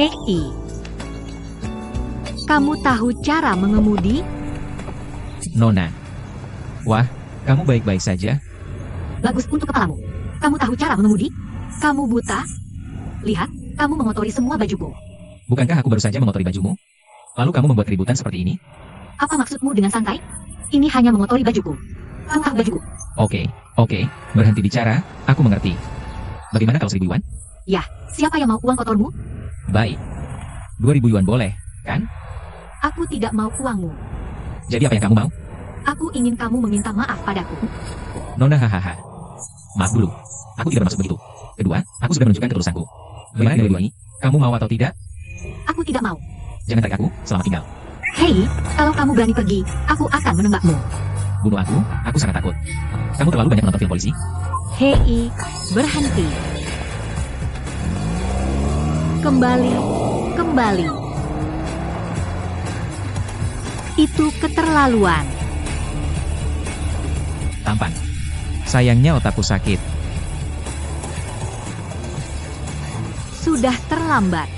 Hei, kamu tahu cara mengemudi? Nona. Wah, kamu baik-baik saja? Bagus untuk kepalamu. Kamu tahu cara mengemudi? Kamu buta? Lihat, kamu mengotori semua bajuku. Bukankah aku baru saja mengotori bajumu? Lalu kamu membuat keributan seperti ini? Apa maksudmu dengan santai? Ini hanya mengotori bajuku. Angkat bajuku. Oke, berhenti bicara, aku mengerti. Bagaimana kalau 1.000 yuan? Yah, siapa yang mau uang kotormu? Baik. 2.000 yuan boleh, kan? Aku tidak mau uangmu. Jadi apa yang kamu mau? Aku ingin kamu meminta maaf padaku. Nona hahaha. Maaf dulu, aku tidak bermaksud begitu. Kedua, aku sudah menunjukkan ketulusanku. Bagaimana dengan ini? Kamu mau atau tidak? Aku tidak mau. Jangan tarik aku, selamat tinggal. Hei, kalau kamu berani pergi, aku akan menembakmu. Bunuh aku sangat takut. Kamu terlalu banyak menonton film polisi. Hei, berhenti. Kembali. Itu keterlaluan. Tampan. Sayangnya otakku sakit. Sudah terlambat.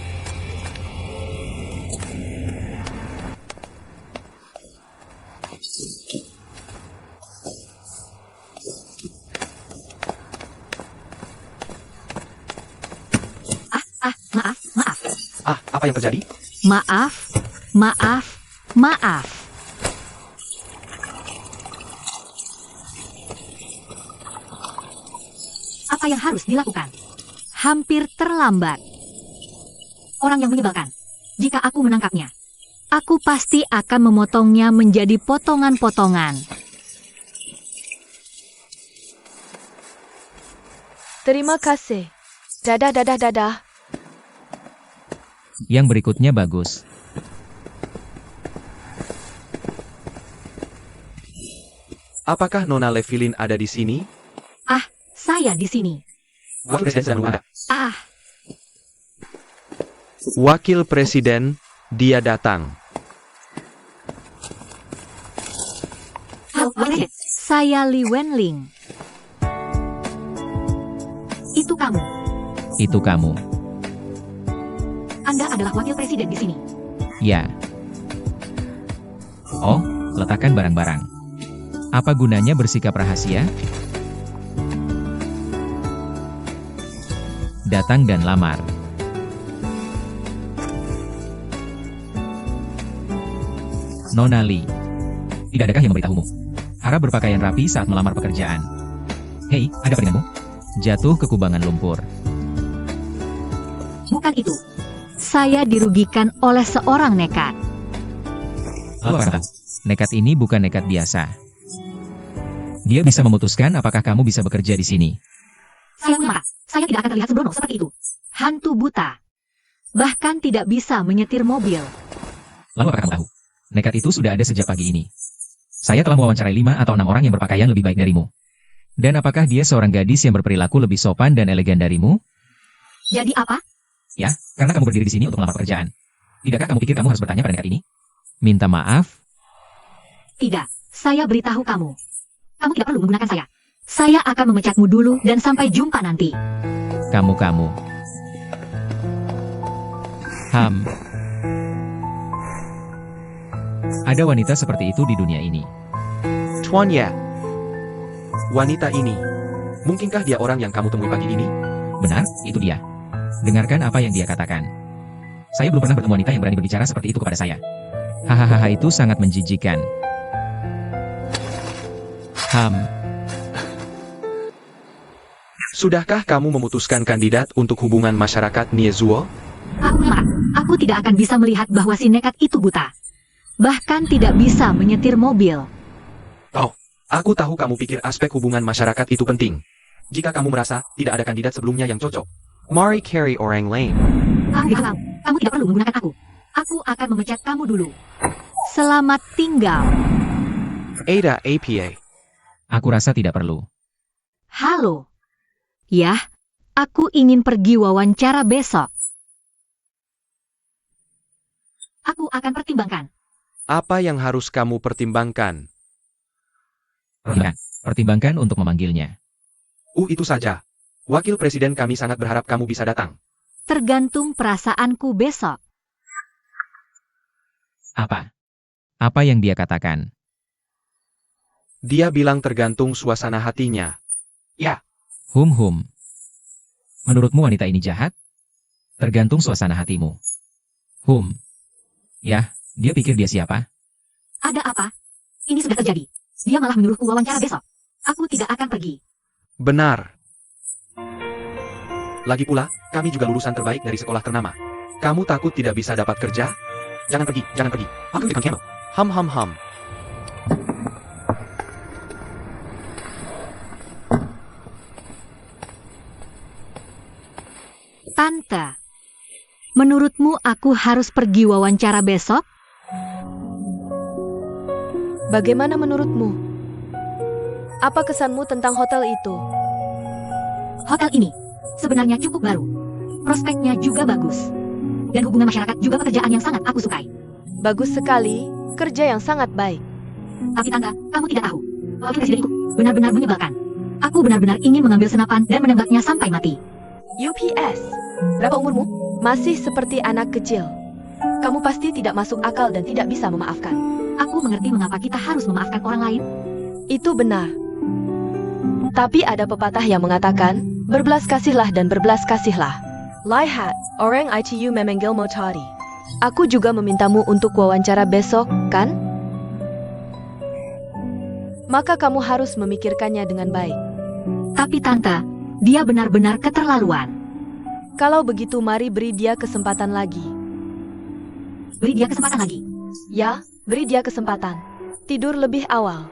Maaf. Apa yang terjadi? Maaf. Apa yang harus dilakukan? Hampir terlambat. Orang yang menyebalkan. Jika aku menangkapnya, aku pasti akan memotongnya menjadi potongan-potongan. Terima kasih. Dadah. Yang berikutnya bagus. Apakah Nona Levilin ada di sini? Saya di sini. Wakil Presiden sedang ada. Wakil Presiden, dia datang. Halo, saya Li Wenling. Itu kamu. Anda adalah wakil presiden di sini. Ya. Oh, letakkan barang-barang. Apa gunanya bersikap rahasia? Datang dan lamar. Nona Li. Tidak adakah yang memberitahumu? Harap berpakaian rapi saat melamar pekerjaan. Hei, ada apa denganmu? Jatuh ke kubangan lumpur. Bukan itu. Saya dirugikan oleh seorang nekat. Lalu apa? Nekat ini bukan nekat biasa. Dia bisa memutuskan apakah kamu bisa bekerja di sini. Saya tidak akan terlihat sembrono seperti itu. Hantu buta. Bahkan tidak bisa menyetir mobil. Lalu apa kamu tahu? Nekat itu sudah ada sejak pagi ini. Saya telah mewawancarai 5 atau 6 orang yang berpakaian lebih baik darimu. Dan apakah dia seorang gadis yang berperilaku lebih sopan dan elegan darimu? Jadi apa? Ya, karena kamu berdiri di sini untuk melamar pekerjaan. Tidakkah kamu pikir kamu harus bertanya pada nekat ini? Minta maaf? Tidak, saya beritahu kamu. Kamu tidak perlu menggunakan saya. Saya akan memecatmu dulu dan sampai jumpa nanti. Kamu. Ada wanita seperti itu di dunia ini. Tuan Ya. Wanita ini. Mungkinkah dia orang yang kamu temui pagi ini? Benar, itu dia. Dengarkan apa yang dia katakan. Saya belum pernah bertemu wanita yang berani berbicara seperti itu kepada saya. Hahaha, itu sangat menjijikan. Sudahkah kamu memutuskan kandidat untuk hubungan masyarakat Niezuo? Aku tidak akan bisa melihat bahwa si nekat itu buta. Bahkan tidak bisa menyetir mobil. Oh, aku tahu kamu pikir aspek hubungan masyarakat itu penting. Jika kamu merasa tidak ada kandidat sebelumnya yang cocok, mari cari orang lain. Kamu tidak perlu menggunakan aku. Aku akan memecat kamu dulu. Selamat tinggal. Ada APA. Aku rasa tidak perlu. Halo. Yah, aku ingin pergi wawancara besok. Aku akan pertimbangkan. Apa yang harus kamu pertimbangkan? Pertimbangkan untuk memanggilnya. Itu saja. Wakil Presiden kami sangat berharap kamu bisa datang. Tergantung perasaanku besok. Apa? Apa yang dia katakan? Dia bilang tergantung suasana hatinya. Hum. Menurutmu wanita ini jahat? Tergantung suasana hatimu. Yah, dia pikir dia siapa? Ada apa? Ini sudah terjadi. Dia malah menyuruhku wawancara besok. Aku tidak akan pergi. Benar. Lagi pula, kami juga lulusan terbaik dari sekolah ternama. Kamu takut tidak bisa dapat kerja? Jangan pergi. Aku di camel. Hum. Tante, menurutmu aku harus pergi wawancara besok? Bagaimana menurutmu? Apa kesanmu tentang hotel itu? Hotel ini sebenarnya cukup baru. Prospeknya juga bagus. Dan hubungan masyarakat juga pekerjaan yang sangat aku sukai. Bagus sekali, kerja yang sangat baik. Tapi Tante, kamu tidak tahu. Wakil presiden itu benar-benar menyebalkan. Aku benar-benar ingin mengambil senapan dan menembaknya sampai mati. UPS, berapa umurmu? Masih seperti anak kecil. Kamu pasti tidak masuk akal dan tidak bisa memaafkan. Aku mengerti mengapa kita harus memaafkan orang lain. Itu benar. Tapi ada pepatah yang mengatakan, berbelas kasihlah dan berbelas kasihlah. Lihat, orang itu memanggil tadi. Aku juga memintamu untuk wawancara besok, kan? Maka kamu harus memikirkannya dengan baik. Tapi Tante, dia benar-benar keterlaluan. Kalau begitu mari beri dia kesempatan lagi. Beri dia kesempatan lagi. Ya, beri dia kesempatan. Tidur lebih awal.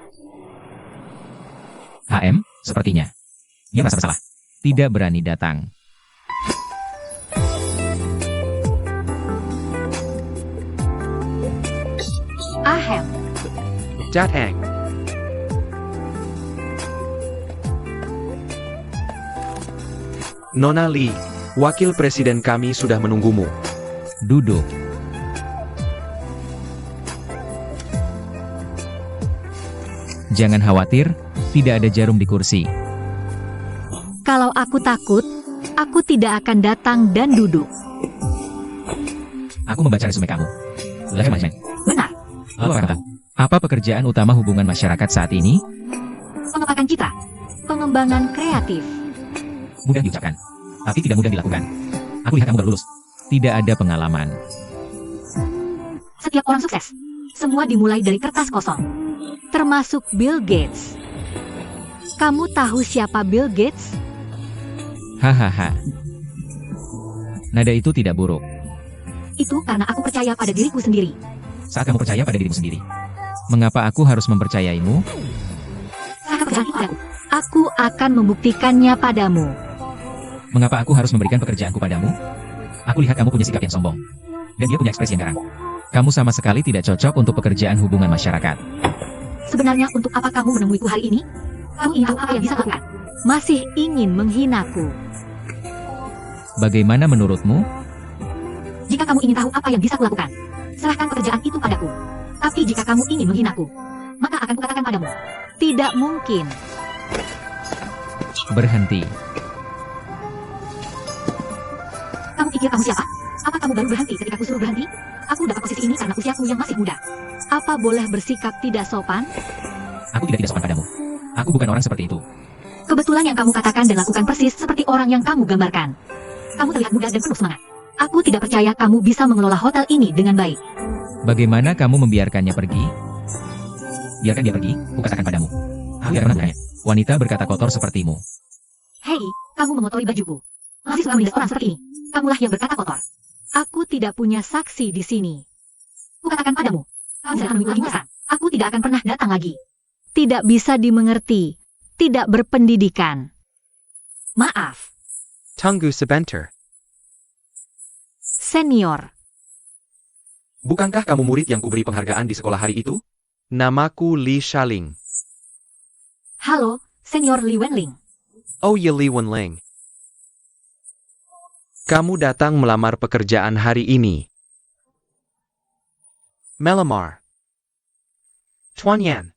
HM, sepertinya. Dia merasa bersalah. Tidak berani datang. Ahem. Datang. Nona Lee, wakil presiden kami sudah menunggumu. Duduk. Jangan khawatir, tidak ada jarum di kursi. Kalau aku takut, aku tidak akan datang dan duduk. Aku membaca resume kamu. Level management. Benar. Lalu apa tahu? Apa pekerjaan utama hubungan masyarakat saat ini? Pengepakan citra. Pengembangan kreatif. Mudah diucapkan, tapi tidak mudah dilakukan. Aku lihat kamu baru lulus. Tidak ada pengalaman. Setiap orang sukses. Semua dimulai dari kertas kosong. Termasuk Bill Gates. Kamu tahu siapa Bill Gates? Hahaha. Nada itu tidak buruk. Itu karena aku percaya pada diriku sendiri. Saat kamu percaya pada dirimu sendiri. Mengapa aku harus mempercayaimu? Serahkan pekerjaan itu padaku. Aku akan membuktikannya padamu. Mengapa aku harus memberikan pekerjaanku padamu? Aku lihat kamu punya sikap yang sombong. Dan dia punya ekspresi yang garang. Kamu sama sekali tidak cocok untuk pekerjaan hubungan masyarakat. Sebenarnya untuk apa kamu menemuiku hari ini? Kamu ingin tahu apa yang bisa lakukan? Masih ingin menghinaku. Bagaimana menurutmu? Jika kamu ingin tahu apa yang bisa kulakukan, serahkan pekerjaan itu padaku. Tapi jika kamu ingin menghinaku, maka akan kukatakan padamu. Tidak mungkin. Berhenti. Kamu pikir kamu siapa? Apa kamu baru berhenti ketika aku suruh berhenti? Aku dapat posisi ini karena usiaku yang masih muda. Apa boleh bersikap tidak sopan? Aku tidak sopan padamu. Aku bukan orang seperti itu. Kebetulan yang kamu katakan dan lakukan persis seperti orang yang kamu gambarkan. Kamu terlihat muda dan penuh semangat. Aku tidak percaya kamu bisa mengelola hotel ini dengan baik. Bagaimana kamu membiarkannya pergi? Biarkan dia pergi, kukatakan padamu. Aku tidak pernah bertanya. Wanita berkata kotor sepertimu. Hei, kamu mengotori bajuku. Masih suka menindas orang seperti ini. Kamulah yang berkata kotor. Aku tidak punya saksi di sini. Kukatakan padamu, kamu tidak akan menemui lagi masa. Aku tidak akan pernah datang lagi. Tidak bisa dimengerti. Tidak berpendidikan. Maaf, Tunggu sebentar. senior. Bukankah kamu murid yang kuberi penghargaan di sekolah hari itu? Namaku Li Shaling. Halo, senior Li Wenling. Oh ya Li Wenling. Kamu datang melamar pekerjaan hari ini. Melamar. Tuan Yan.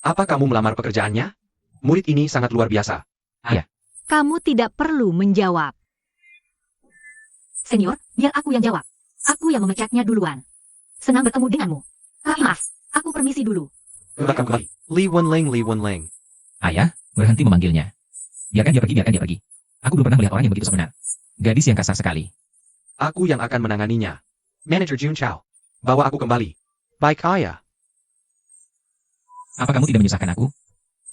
Apa kamu melamar pekerjaannya? Murid ini sangat luar biasa. Kamu tidak perlu menjawab. Senior, biar aku yang jawab. Aku yang memecatnya duluan. Senang bertemu denganmu. Tapi maaf, aku permisi dulu. Belakang kembali. Li Wenleng. Ayah, berhenti memanggilnya. Biarkan dia pergi. Aku belum pernah melihat orang yang begitu sebenar. Gadis yang kasar sekali. Aku yang akan menanganinya. Manager Jun Chao. Bawa aku kembali. Baik, ayah. Apa kamu tidak menyusahkan aku?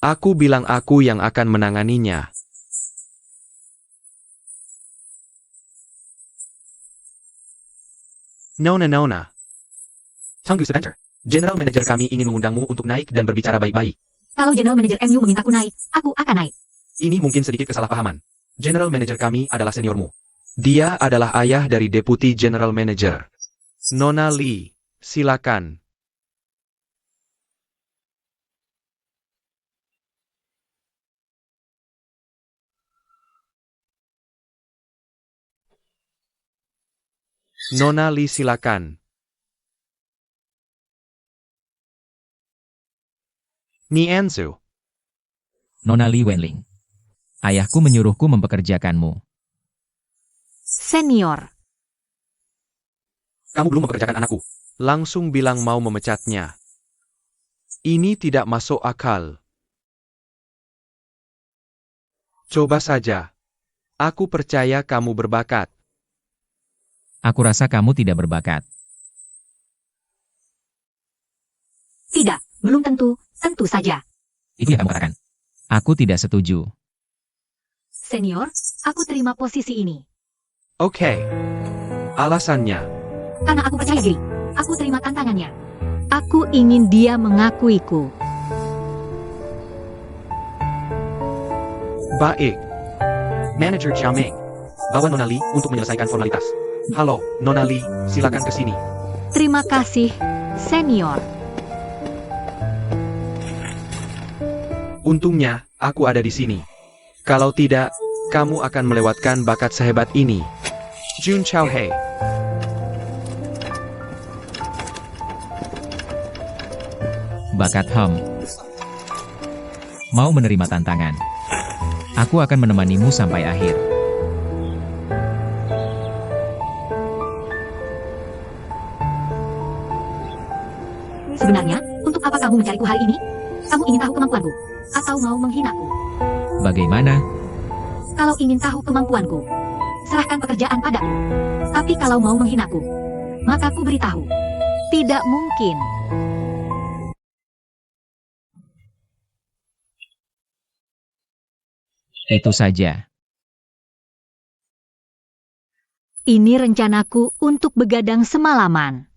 Aku bilang aku yang akan menanganinya. Nona. Tunggu sebentar. General Manager kami ingin mengundangmu untuk naik dan berbicara baik-baik. Kalau General Manager MU memintaku naik, aku akan naik. Ini mungkin sedikit kesalahpahaman. General Manager kami adalah seniormu. Dia adalah ayah dari Deputi General Manager. Nona Lee, silakan. Nona Lee, silakan. Ni Anzu. Nona Li Wenling. Ayahku menyuruhku mempekerjakanmu. Senior. Kamu belum mempekerjakan anakku. Langsung bilang mau memecatnya. Ini tidak masuk akal. Coba saja. Aku percaya kamu berbakat. Aku rasa kamu tidak berbakat. Tidak, belum tentu. Tentu saja. Itu yang kamu katakan. Aku tidak setuju. Senior, aku terima posisi ini. Oke. Alasannya. Karena aku percaya diri. Aku terima tantangannya. Aku ingin dia mengakuiku. Baik. Manager Jiaming. Bawa Nona Lee untuk menyelesaikan formalitas. Halo, Nona Lee, silakan ke sini. Terima kasih, senior. Untungnya, aku ada di sini. Kalau tidak, kamu akan melewatkan bakat sehebat ini. Jun Chao Hei. Bakat Mau menerima tantangan. Aku akan menemanimu sampai akhir. Sebenarnya, untuk apa kamu mencariku hari ini? Kamu ingin tahu kemampuanku? Atau mau menghinaku? Bagaimana? Kalau ingin tahu kemampuanku, serahkan pekerjaan padaku. Tapi kalau mau menghinaku, maka ku beritahu. Tidak mungkin. Itu saja. Ini rencanaku untuk begadang semalaman.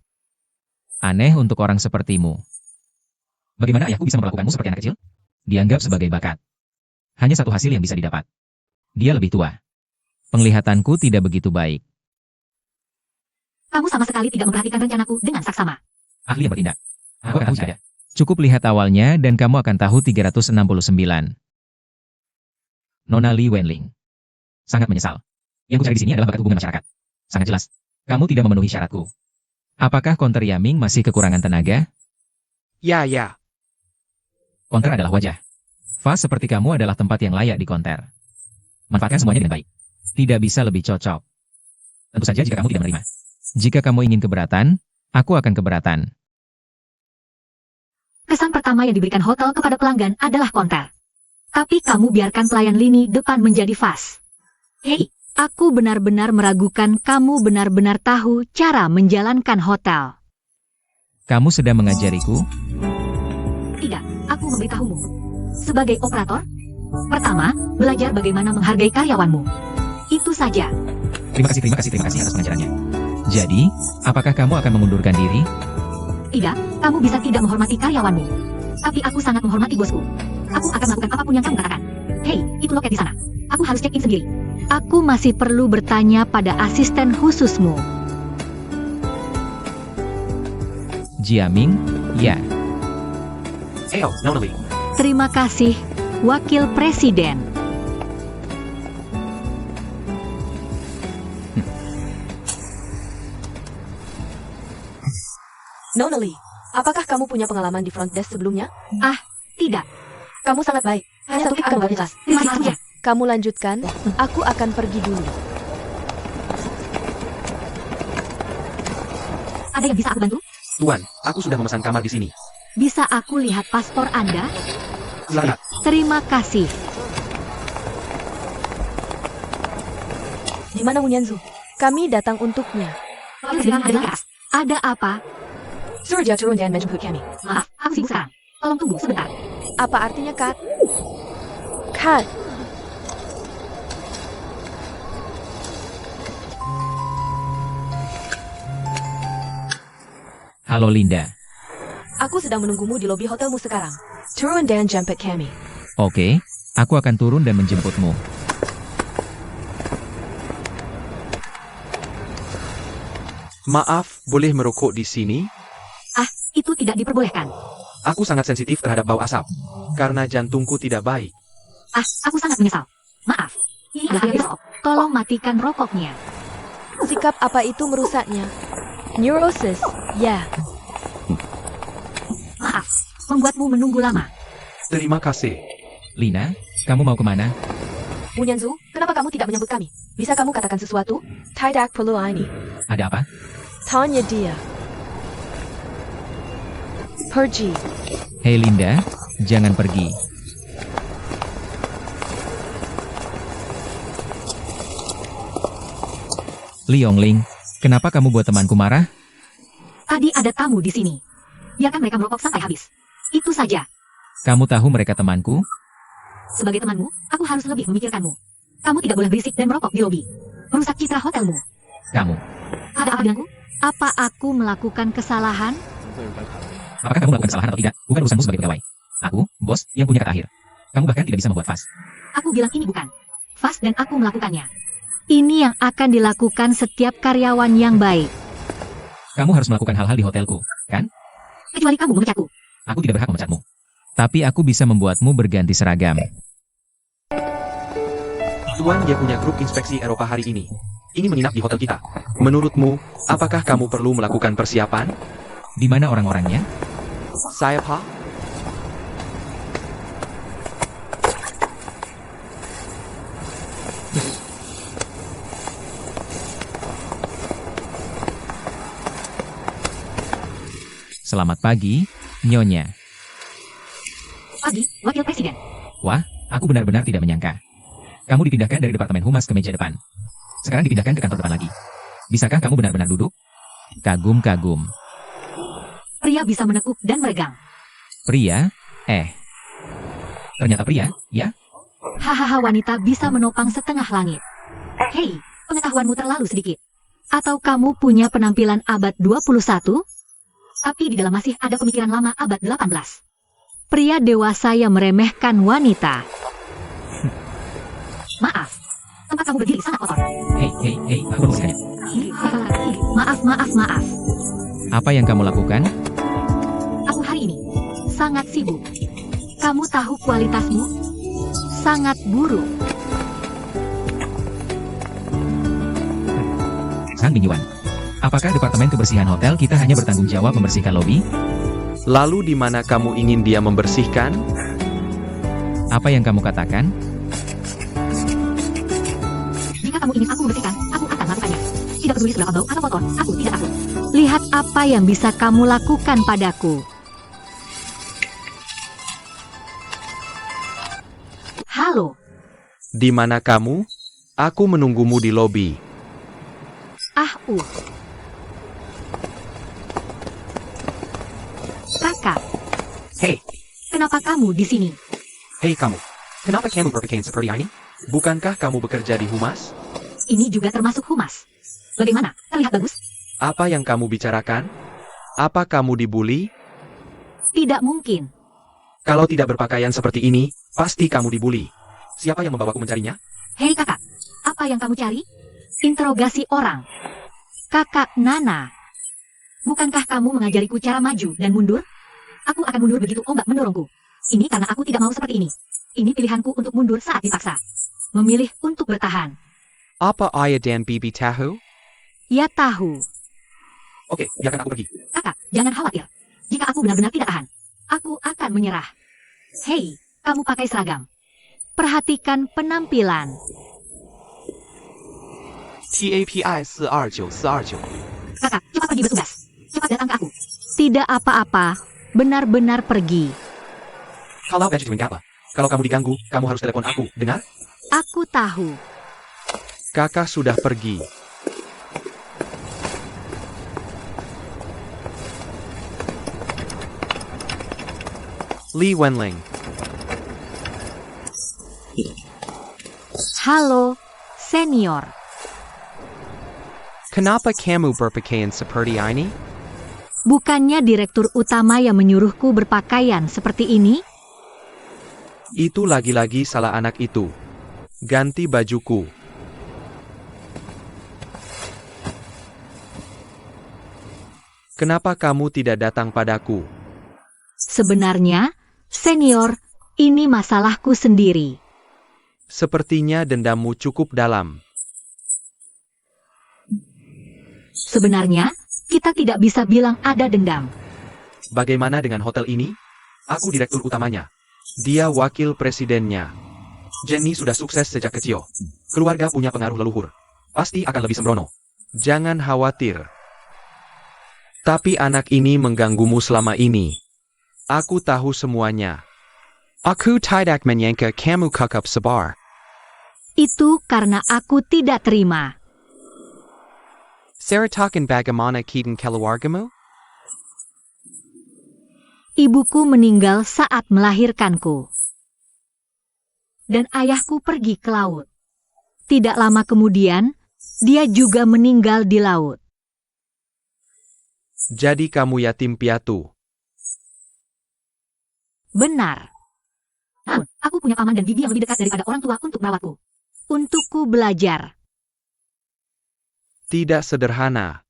Aneh untuk orang sepertimu. Bagaimana ayahku bisa memperlakukanmu seperti anak kecil? Dianggap sebagai bakat. Hanya satu hasil yang bisa didapat. Dia lebih tua. Penglihatanku tidak begitu baik. Kamu sama sekali tidak memperhatikan rencanaku dengan saksama. Ahli yang bertindak. Aku akan tahu jika ada. Cukup lihat awalnya dan kamu akan tahu 369. Nona Li Wenling. Sangat menyesal. Yang kucari di sini adalah bakat hubungan masyarakat. Sangat jelas. Kamu tidak memenuhi syaratku. Apakah Counter Yaming masih kekurangan tenaga? Ya. Counter adalah wajah. Fas seperti kamu adalah tempat yang layak di Counter. Manfaatkan semuanya dengan baik. Tidak bisa lebih cocok. Tentu saja jika kamu tidak menerima. Jika kamu ingin keberatan, aku akan keberatan. Kesan pertama yang diberikan hotel kepada pelanggan adalah konter. Tapi kamu biarkan pelayan lini depan menjadi Fas. Hei, aku benar-benar meragukan kamu benar-benar tahu cara menjalankan hotel. Kamu sedang mengajariku? Tidak, aku memberitahumu. Sebagai operator, pertama, belajar bagaimana menghargai karyawanmu. Itu saja. Terima kasih atas pengajarannya. Jadi, apakah kamu akan mengundurkan diri? Tidak, kamu bisa tidak menghormati karyawanmu. Tapi aku sangat menghormati bosku. Aku akan melakukan apapun yang kamu katakan. Hei, itu loket di sana. Aku harus check-in sendiri. Aku masih perlu bertanya pada asisten khususmu. Jiaming, ya. Ayo, Nona Lee. Terima kasih, Wakil Presiden. Nona Lee, apakah kamu punya pengalaman di front desk sebelumnya? Tidak, Kamu sangat baik. Hanya satu akan jelas. terima kasih saja. Kamu lanjutkan, aku akan pergi dulu. Ada yang bisa aku bantu? Tuan, aku sudah memesan kamar di sini. Bisa aku lihat paspor Anda? Silakan. Terima kasih. Di mana Munyanzu? Kami datang untuknya. Sedang ada lantas. Ada apa? Surya turun dan menjemput kami. Maaf, aku sibuk sekarang. Tolong tunggu sebentar. Apa artinya, Kat? Kat, Halo Linda. aku sedang menunggumu di lobi hotelmu sekarang. Turun dan jemput kami. Oke, aku akan turun dan menjemputmu. Maaf, boleh merokok di sini? Ah, itu tidak diperbolehkan. Aku sangat sensitif terhadap bau asap. Karena jantungku tidak baik. Ah, aku sangat menyesal. Maaf. Ini adalah hari besok. Tolong matikan rokoknya. Sikap apa itu merusaknya? Neurosis, ya. Maaf, membuatmu menunggu lama. Terima kasih. Lina, kamu mau kemana? Munyanzu, kenapa kamu tidak menyambut kami? Bisa kamu katakan sesuatu? Tidak perlu ini. Ada apa? Tanya dia. Pergi. Hei Linda, jangan pergi. Liongling, kenapa kamu buat temanku marah? Tadi ada tamu di sini. Biarkan mereka merokok sampai habis. Itu saja. Kamu tahu mereka temanku? Sebagai temanmu, aku harus lebih memikirkanmu. Kamu tidak boleh berisik dan merokok di lobi. Merusak citra hotelmu. Kamu. Ada apa denganku? Apa aku melakukan kesalahan? Apakah kamu melakukan kesalahan atau tidak? Bukan urusanmu sebagai pegawai. Aku, bos, yang punya kata akhir. Kamu bahkan tidak bisa membuat vas. Aku bilang ini bukan fast dan aku melakukannya. Ini yang akan dilakukan setiap karyawan yang baik. Kamu harus melakukan hal-hal di hotelku, kan? Kecuali kamu memecatku. Aku tidak berhak memecatmu. Tapi aku bisa membuatmu berganti seragam. Tuan yang punya grup inspeksi Eropa hari ini. Ini menginap di hotel kita. Menurutmu, apakah kamu perlu melakukan persiapan? Di mana orang-orangnya? Saya Pak. Selamat pagi, Nyonya. Pagi, Wakil Presiden. Wah, aku benar-benar tidak menyangka. Kamu dipindahkan dari Departemen Humas ke meja depan. Sekarang dipindahkan ke kantor depan lagi. Bisakah kamu benar-benar duduk? Kagum-kagum. Pria bisa menekuk dan meregang. Pria? Ternyata pria, ya? Hahaha, wanita bisa menopang setengah langit. Hei, pengetahuanmu terlalu sedikit. Atau kamu punya penampilan abad 21? Tapi di dalam masih ada pemikiran lama abad 18. Pria dewasa yang meremehkan wanita. Maaf, tempat kamu berdiri sangat kotor. Hei, aku membersihkannya. Maaf. Apa yang kamu lakukan? Aku hari ini sangat sibuk. Kamu tahu kualitasmu? Sangat buruk. Sang Binyuan. Apakah Departemen Kebersihan Hotel kita hanya bertanggung jawab membersihkan lobi? Lalu di mana kamu ingin dia membersihkan? Apa yang kamu katakan? Jika kamu ingin aku membersihkan, aku akan melakukannya. Tidak peduli seberapa bau atau kotor, aku tidak takut. Lihat apa yang bisa kamu lakukan padaku. Halo, Di mana kamu? Aku menunggumu di lobi. Kakak, Hei, kenapa kamu di sini? hei kamu. Kenapa kamu berpakaian seperti ini? Bukankah kamu bekerja di humas? Ini juga termasuk humas. Bagaimana? Terlihat bagus? Apa yang kamu bicarakan? Apa kamu dibully? Tidak mungkin. Kalau tidak berpakaian seperti ini, pasti kamu dibully. Siapa yang membawaku mencarinya? Hei kakak, apa yang kamu cari? Interogasi orang. Kakak Nana, bukankah kamu mengajariku cara maju dan mundur? Aku akan mundur begitu ombak mendorongku. Ini karena aku tidak mau seperti ini. Ini pilihanku untuk mundur saat dipaksa. Memilih untuk bertahan. Apa ayah dan bibi tahu? Ya tahu. Oke, biarkan aku pergi. Kakak, jangan khawatir. Jika aku benar-benar tidak tahan, aku akan menyerah. Hei, kamu pakai seragam. Perhatikan penampilan. TAPI 429 429. Kakak, cepat pergi bertugas. Cepat datang ke aku. Tidak apa-apa, benar-benar pergi. Kalau Benjamin apa? Kalau kamu diganggu, kamu harus telepon aku, dengar? Aku tahu. Kakak sudah pergi. Li Wenling. Halo, senior. Kenapa kamu berpakaian seperti ini? Bukannya direktur utama yang menyuruhku berpakaian seperti ini? Itu lagi-lagi salah anak itu. Ganti bajuku. Kenapa kamu tidak datang padaku? Sebenarnya, senior, ini masalahku sendiri. Sepertinya dendammu cukup dalam. Sebenarnya, kita tidak bisa bilang ada dendam. Bagaimana dengan hotel ini? Aku direktur utamanya. Dia wakil presidennya. Jenny sudah sukses sejak kecil. Keluarga punya pengaruh leluhur. Pasti akan lebih sembrono. Jangan khawatir. Tapi anak ini mengganggumu selama ini. Aku tahu semuanya. Aku tidak menyangka kamu kakap sabar. Itu karena aku tidak terima. Seratakan bagaimana kita keluargamu? Ibuku meninggal saat melahirkanku. Dan ayahku pergi ke laut. Tidak lama kemudian, dia juga meninggal di laut. Jadi kamu yatim piatu. Benar. Namun, aku punya paman dan bibi yang lebih dekat daripada orang tua untuk merawatku. Untukku belajar. Tidak sederhana.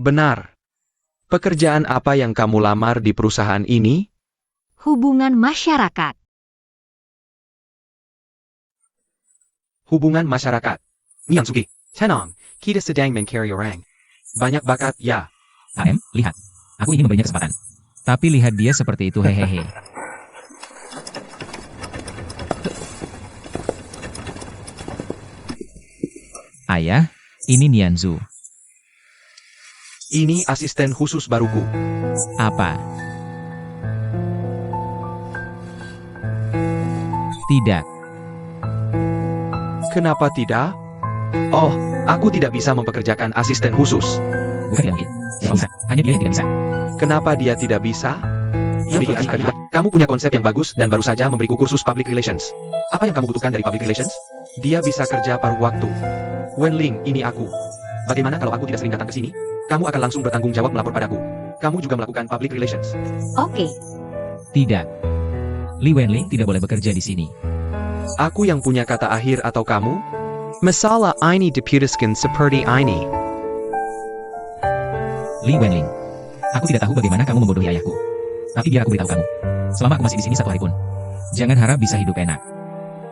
Benar. Pekerjaan apa yang kamu lamar di perusahaan ini? Hubungan masyarakat. Hubungan masyarakat. Niang Sugi. Tenang, kita sedang mencari orang. Banyak bakat, ya. AM, lihat. Aku ingin memberinya kesempatan. Tapi lihat dia seperti itu, hehehe. Ayah, ini Nianzu. Ini asisten khusus baruku. Apa? Tidak. Kenapa tidak? Oh, aku tidak bisa mempekerjakan asisten khusus. Bukan tidak mungkin. Tidak bisa. Hanya dia yang tidak bisa. Kenapa dia tidak bisa? Kamu punya konsep yang bagus dan baru saja memberiku kursus public relations. Apa yang kamu butuhkan dari public relations? Dia bisa kerja paruh waktu. Wenling, ini aku. Bagaimana kalau aku tidak sering datang ke sini? Kamu akan langsung bertanggung jawab melapor padaku. Kamu juga melakukan public relations. Oke. Tidak. Li Wenling tidak boleh bekerja di sini. Aku yang punya kata akhir atau kamu? Masalah ini diputuskan seperti ini. Li Wenling. Aku tidak tahu bagaimana kamu membodohi ayahku. Tapi biar aku beritahu kamu. Selama aku masih di sini 1 hari pun, jangan harap bisa hidup enak.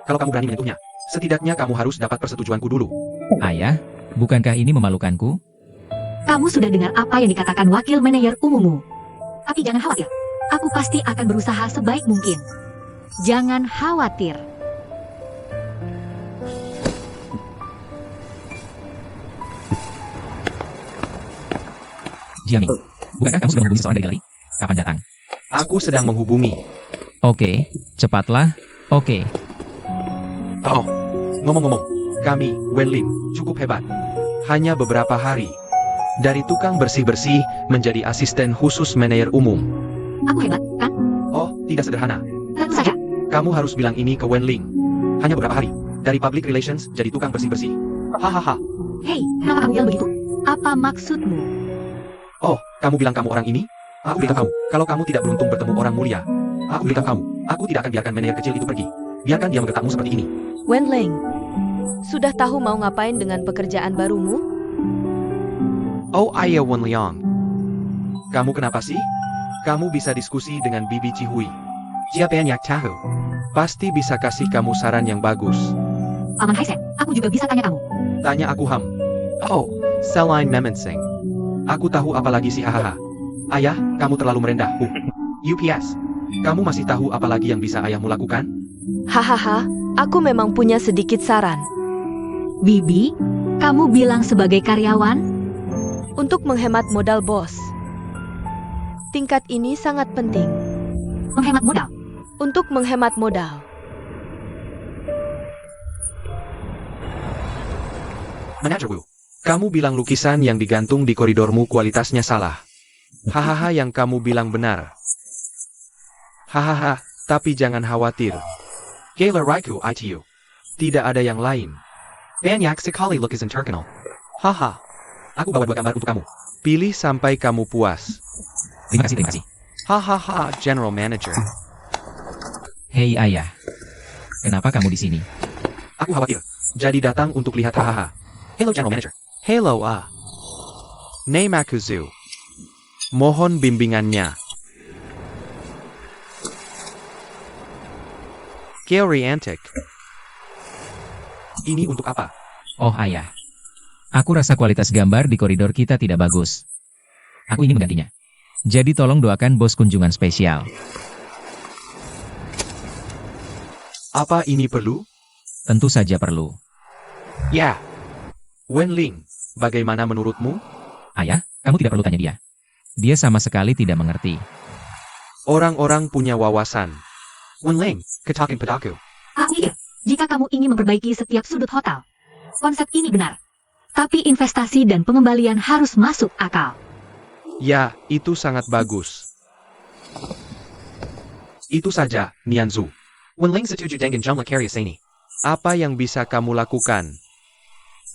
Kalau kamu berani menyentuhnya, setidaknya kamu harus dapat persetujuanku dulu. Ayah, bukankah ini memalukanku? Kamu sudah dengar apa yang dikatakan wakil manajer umummu. Tapi jangan khawatir. Aku pasti akan berusaha sebaik mungkin. Jangan khawatir. Jiami, bukankah kamu sudah menghubungi seseorang dari galeri? Kapan datang? Aku sedang menghubungi. Oke, cepatlah. Oke. Oh, ngomong-ngomong, kami, Wenling, cukup hebat. Hanya beberapa hari. Dari tukang bersih-bersih menjadi asisten khusus manajer umum. Aku hebat, kan? Oh, tidak sederhana. Tentu saja. Kamu harus bilang ini ke Wenling. Hanya beberapa hari. Dari public relations jadi tukang bersih-bersih. Hahaha. Hei, kenapa kamu bilang begitu? Apa maksudmu? Oh, kamu bilang kamu orang ini? Aku beritahu kamu, kalau kamu tidak beruntung bertemu orang mulia. Aku beritahu kamu, aku tidak akan biarkan manajer kecil itu pergi. Biarkan dia menggetakmu seperti ini. Wenling, sudah tahu mau ngapain dengan pekerjaan barumu? Oh ayah Wen Liang. Kamu kenapa sih? Kamu bisa diskusi dengan Bibi Cihui. Siapa yang tahu? Pasti bisa kasih kamu saran yang bagus. Paman Haisen, aku juga bisa tanya kamu. Tanya aku Ham. Oh, selain memensing. Aku tahu apalagi sih hahaha. Ayah, kamu terlalu merendah. UPS. Kamu masih tahu apalagi yang bisa ayahmu lakukan? Hahaha, aku memang punya sedikit saran. Bibi, kamu bilang sebagai karyawan? Untuk menghemat modal, bos. Tingkat ini sangat penting. Menghemat modal. Untuk menghemat modal. Manager Wu, kamu bilang lukisan yang digantung di koridormu kualitasnya salah. Hahaha, yang kamu bilang benar. Hahaha, tapi jangan khawatir. Gala Raiku ITU. Tidak ada yang lain. Banyak sekali lukisan terkenal. Haha. Aku bawa 2 gambar untuk kamu. Pilih sampai kamu puas. Terima kasih, terima kasih. Hahaha, General Manager. Hei ayah. Kenapa kamu di sini? Aku khawatir. Jadi datang untuk lihat hahaha. Hello General Manager. Hello Name aku Zu. Mohon bimbingannya. Gary Antic. Ini untuk apa? Oh ayah. Aku rasa kualitas gambar di koridor kita tidak bagus. Aku ingin menggantinya. Jadi tolong doakan bos kunjungan spesial. Apa ini perlu? Tentu saja perlu. Ya. Wenling, bagaimana menurutmu? Ayah, kamu tidak perlu tanya dia. Dia sama sekali tidak mengerti. Orang-orang punya wawasan. Wenling, ketakin padaku. Aku pikir, jika kamu ingin memperbaiki setiap sudut hotel, konsep ini benar. Tapi investasi dan pengembalian harus masuk akal. Ya, itu sangat bagus. Itu saja, Nianzu. Wenling setuju dengan jumlah karya seni. Apa yang bisa kamu lakukan?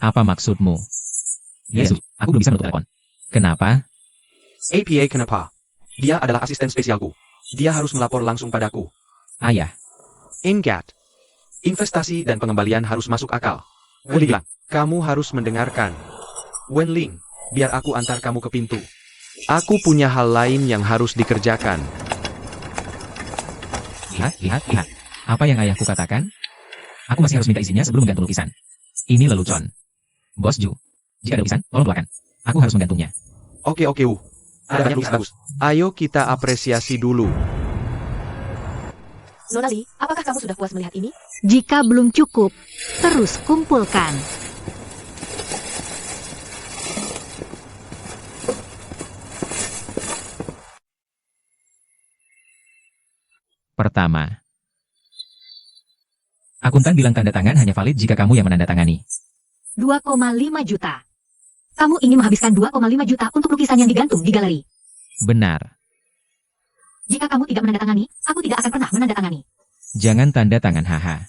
Apa maksudmu? Yesus, aku belum bisa menutup telepon. Kenapa? APA kenapa? Dia adalah asisten spesialku. Dia harus melapor langsung padaku. Ayah, Ingat. Investasi dan pengembalian harus masuk akal. Wenling, kamu harus mendengarkan. Wenling, biar aku antar kamu ke pintu. Aku punya hal lain yang harus dikerjakan. lihat. Apa yang ayahku katakan? Aku masih harus minta izinnya sebelum menggantung lukisan. Ini lelucon. Bos Ju, jika ada lukisan, tolong doakan. Aku harus menggantungnya. Oke, Ada banyak lukisan bagus. Ayo kita apresiasi dulu. Nona Lee, apakah kamu sudah puas melihat ini? Jika belum cukup, terus kumpulkan. Pertama, akuntan bilang tanda tangan hanya valid jika kamu yang menandatangani. 2,5 juta. Kamu ingin menghabiskan 2,5 juta untuk lukisan yang digantung di galeri. Benar. Jika kamu tidak menandatangani, aku tidak akan pernah menandatangani. Jangan tanda tangan haha.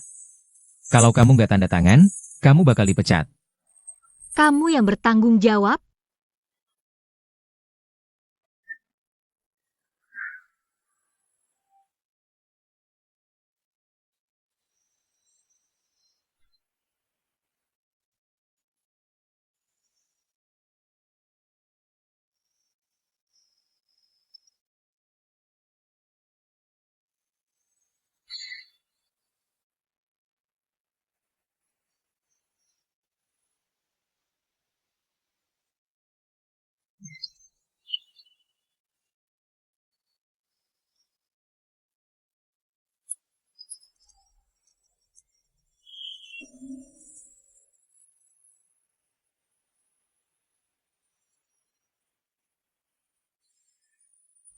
Kalau kamu nggak tanda tangan, kamu bakal dipecat. Kamu yang bertanggung jawab.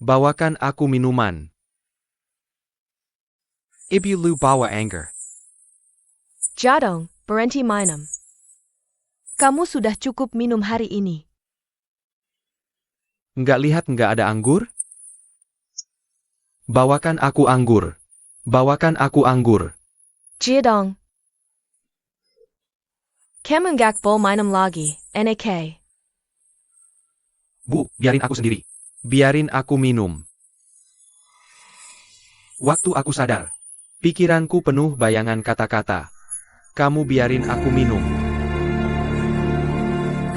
Bawakan aku minuman. Ibu lu bawa anger. Jadong, berhenti minum. Kamu sudah cukup minum hari ini. Nggak lihat nggak ada anggur? Bawakan aku anggur. Bawakan aku anggur. Jadong. Kamu nggak boleh minum lagi, NK. Bu, biarin aku sendiri. Biarin aku minum. Waktu aku sadar, pikiranku penuh bayangan kata-kata. Kamu biarin aku minum.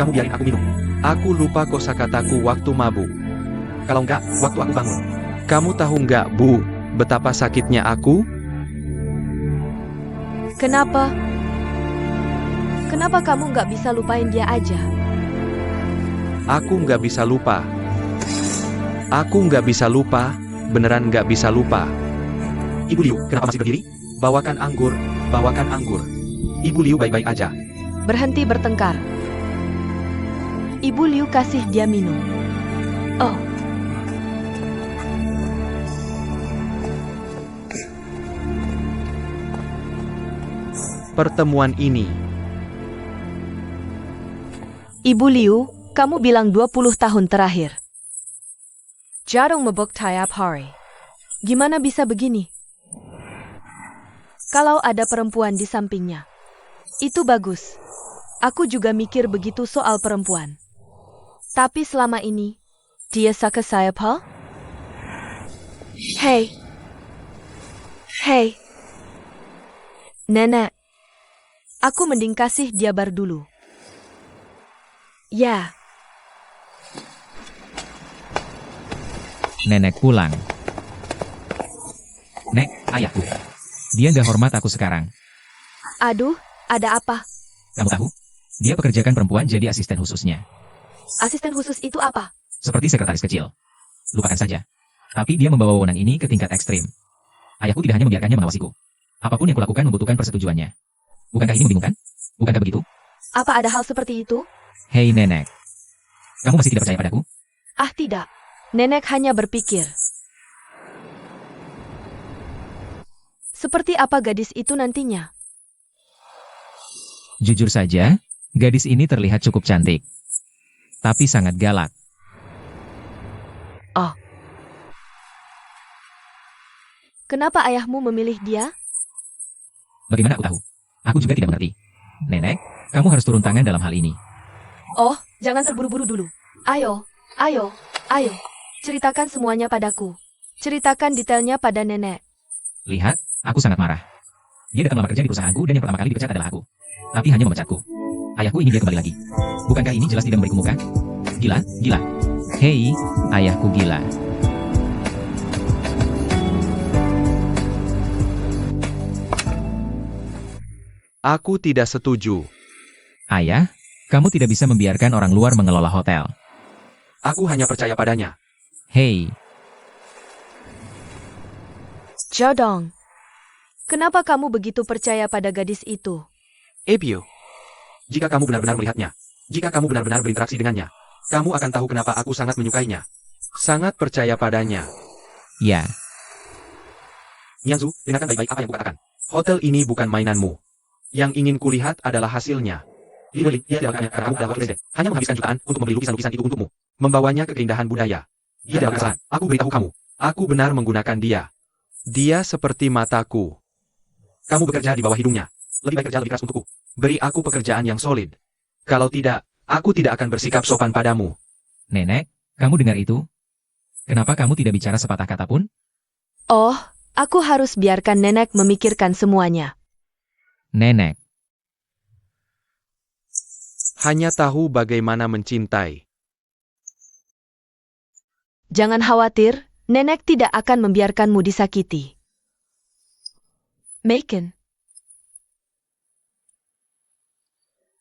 Kamu biarin aku minum. Aku lupa kosakataku waktu mabuk. Kalau enggak, waktu aku bangun. Kamu tahu enggak, Bu, betapa sakitnya aku? Kenapa? Kenapa kamu nggak bisa lupain dia aja? Aku nggak bisa lupa. Aku nggak bisa lupa, beneran nggak bisa lupa. Ibu Liu, kenapa masih berdiri? Bawakan anggur, bawakan anggur. Ibu Liu baik-baik aja. Berhenti bertengkar. Ibu Liu kasih dia minum. Oh, Pertemuan ini. Ibu Liu, kamu bilang 20 tahun terakhir. Jarang mabuk tiap hari. Gimana bisa begini? Kalau ada perempuan di sampingnya. Itu bagus. Aku juga mikir begitu soal perempuan. Tapi selama ini, dia suka saya, Paul? Hei. Hei. Nenek. Aku mending kasih dia bar dulu. Ya. Nenek pulang. Nek, ayahku. Dia nggak hormat aku sekarang. Aduh, ada apa? Kamu tahu? Dia pekerjakan perempuan jadi asisten khususnya. Asisten khusus itu apa? Seperti sekretaris kecil. Lupakan saja. Tapi dia membawa wewenang ini ke tingkat ekstrim. Ayahku tidak hanya membiarkannya mengawasiku. Apapun yang kulakukan membutuhkan persetujuannya. Bukankah ini membingungkan? Bukankah begitu? Apa ada hal seperti itu? Hei nenek. Kamu masih tidak percaya padaku? Ah, tidak. Nenek hanya berpikir. Seperti apa gadis itu nantinya? Jujur saja, gadis ini terlihat cukup cantik. Tapi sangat galak. Oh. Kenapa ayahmu memilih dia? Bagaimana aku tahu? Aku juga tidak mengerti. Nenek, kamu harus turun tangan dalam hal ini. Oh, jangan terburu-buru dulu. Ayo, ayo, ayo. Ceritakan semuanya padaku. Ceritakan detailnya pada nenek. Lihat, aku sangat marah. Dia datang melamar kerja di perusahaanku dan yang pertama kali dipecat adalah aku. Tapi hanya memecatku. Ayahku ingin dia kembali lagi. Bukankah ini jelas tidak memberiku muka? Gila, gila. Hei, ayahku gila. Aku tidak setuju. Ayah, kamu tidak bisa membiarkan orang luar mengelola hotel. Aku hanya percaya padanya. Hei, Jodong. Kenapa kamu begitu percaya pada gadis itu? Ebio. Jika kamu benar-benar melihatnya, jika kamu benar-benar berinteraksi dengannya, kamu akan tahu kenapa aku sangat menyukainya. Sangat percaya padanya. ya, Nianzu, dengarkan baik-baik apa yang kukatakan. Hotel ini bukan mainanmu. Yang ingin kulihat adalah hasilnya. Dia tidak akan karena kamu adalah wakil presiden. Hanya menghabiskan jutaan untuk membeli lukisan-lukisan itu untukmu. Membawanya ke keindahan budaya. Dia dalam kesalahan. Aku beritahu kamu. Aku benar menggunakan dia. Dia seperti mataku. Kamu bekerja di bawah hidungnya. Lebih baik kerja lebih keras untukku. Beri aku pekerjaan yang solid. Kalau tidak, aku tidak akan bersikap sopan padamu. nenek, kamu dengar itu? Kenapa kamu tidak bicara sepatah kata pun? Oh, aku harus biarkan nenek memikirkan semuanya. Nenek, Hanya tahu bagaimana mencintai. Jangan khawatir, nenek tidak akan membiarkanmu disakiti. Macon.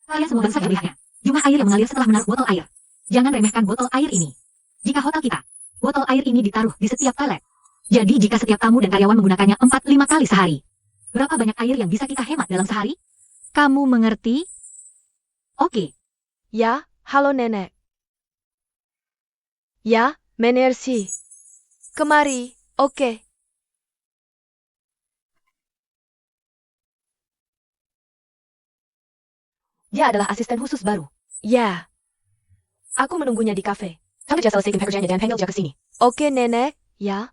Kalian semua baru saja melihatnya. Jumlah air yang mengalir setelah menaruh botol air. Jangan remehkan botol air ini. Jika hotel kita, botol air ini ditaruh di setiap toilet. Jadi jika setiap tamu dan karyawan menggunakannya 4-5 kali sehari, berapa banyak air yang bisa kita hemat dalam sehari? Kamu mengerti? Oke. Ya, halo nenek. Ya, merci. Kemari, oke. Dia adalah asisten khusus baru. Ya. Aku menunggunya di kafe. Sampai dia selesaikan pekerjaannya dan panggil dia ke sini. Oke, nenek. Ya.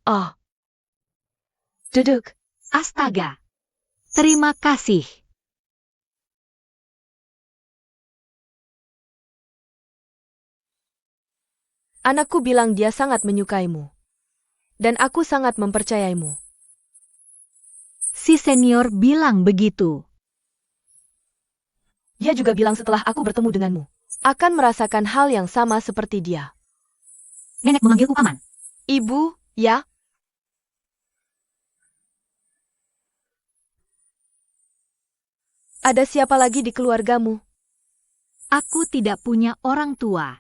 Oh. Duduk. Astaga. Terima kasih. Anakku bilang dia sangat menyukaimu. Dan aku sangat mempercayaimu. Si senior bilang begitu. Dia juga bilang setelah aku bertemu denganmu, akan merasakan hal yang sama seperti dia. Nenek memanggilku paman. Ibu, ya? Ada siapa lagi di keluargamu? Aku tidak punya orang tua.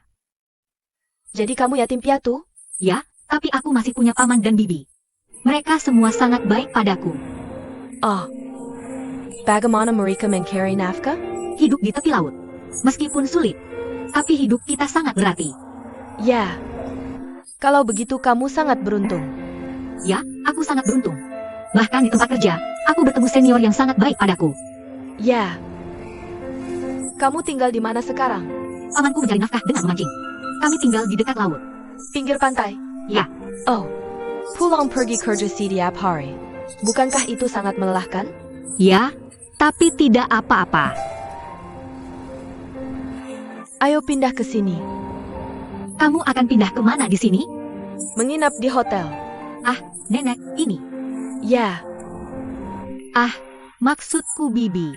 Jadi kamu yatim piatu? Ya, tapi aku masih punya paman dan bibi. Mereka semua sangat baik padaku. Oh. Bagaimana mereka mencari nafkah? Hidup di tepi laut. Meskipun sulit, tapi hidup kita sangat berarti. Ya. Kalau begitu kamu sangat beruntung. Ya, aku sangat beruntung. Bahkan di tempat kerja, aku bertemu senior yang sangat baik padaku. Ya. Kamu tinggal di mana sekarang? Pamanku mencari nafkah dengan memancing. Kami tinggal di dekat laut. Pinggir pantai? Ya. Oh. Pulang pergi kerja setiap hari. Bukankah itu sangat melelahkan? Ya, tapi tidak apa-apa. Ayo pindah ke sini. Kamu akan pindah kemana di sini? Menginap di hotel. Nenek, ini. Ya. Maksudku Bibi.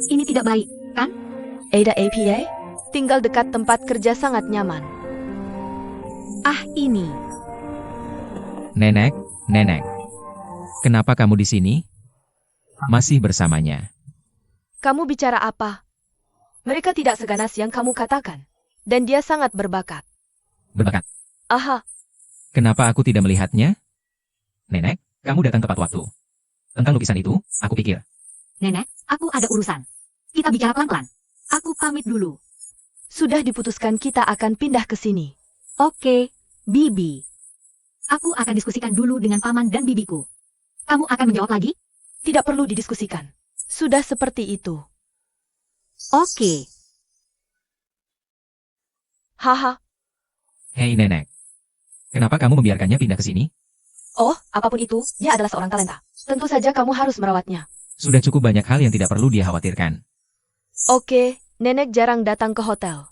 Ini tidak baik, kan? Ada APA? Tinggal dekat tempat kerja sangat nyaman. Ini. Nenek, Nenek. Kenapa kamu di sini? Masih bersamanya. Kamu bicara apa? Mereka tidak seganas yang kamu katakan. Dan dia sangat berbakat. Berbakat. Aha. Kenapa aku tidak melihatnya? Nenek, kamu datang tepat waktu. Tentang lukisan itu, aku pikir. Nenek, aku ada urusan. Kita bicara pelan-pelan. Aku pamit dulu. Sudah diputuskan kita akan pindah ke sini. Oke, Bibi. Aku akan diskusikan dulu dengan paman dan bibiku. Kamu akan menjawab lagi? Tidak perlu didiskusikan. Sudah seperti itu. Oke. Haha. Hei Nenek. Kenapa kamu membiarkannya pindah ke sini? Oh, apapun itu, dia adalah seorang talenta. Tentu saja kamu harus merawatnya. Sudah cukup banyak hal yang tidak perlu dia khawatirkan. Oke, nenek jarang datang ke hotel.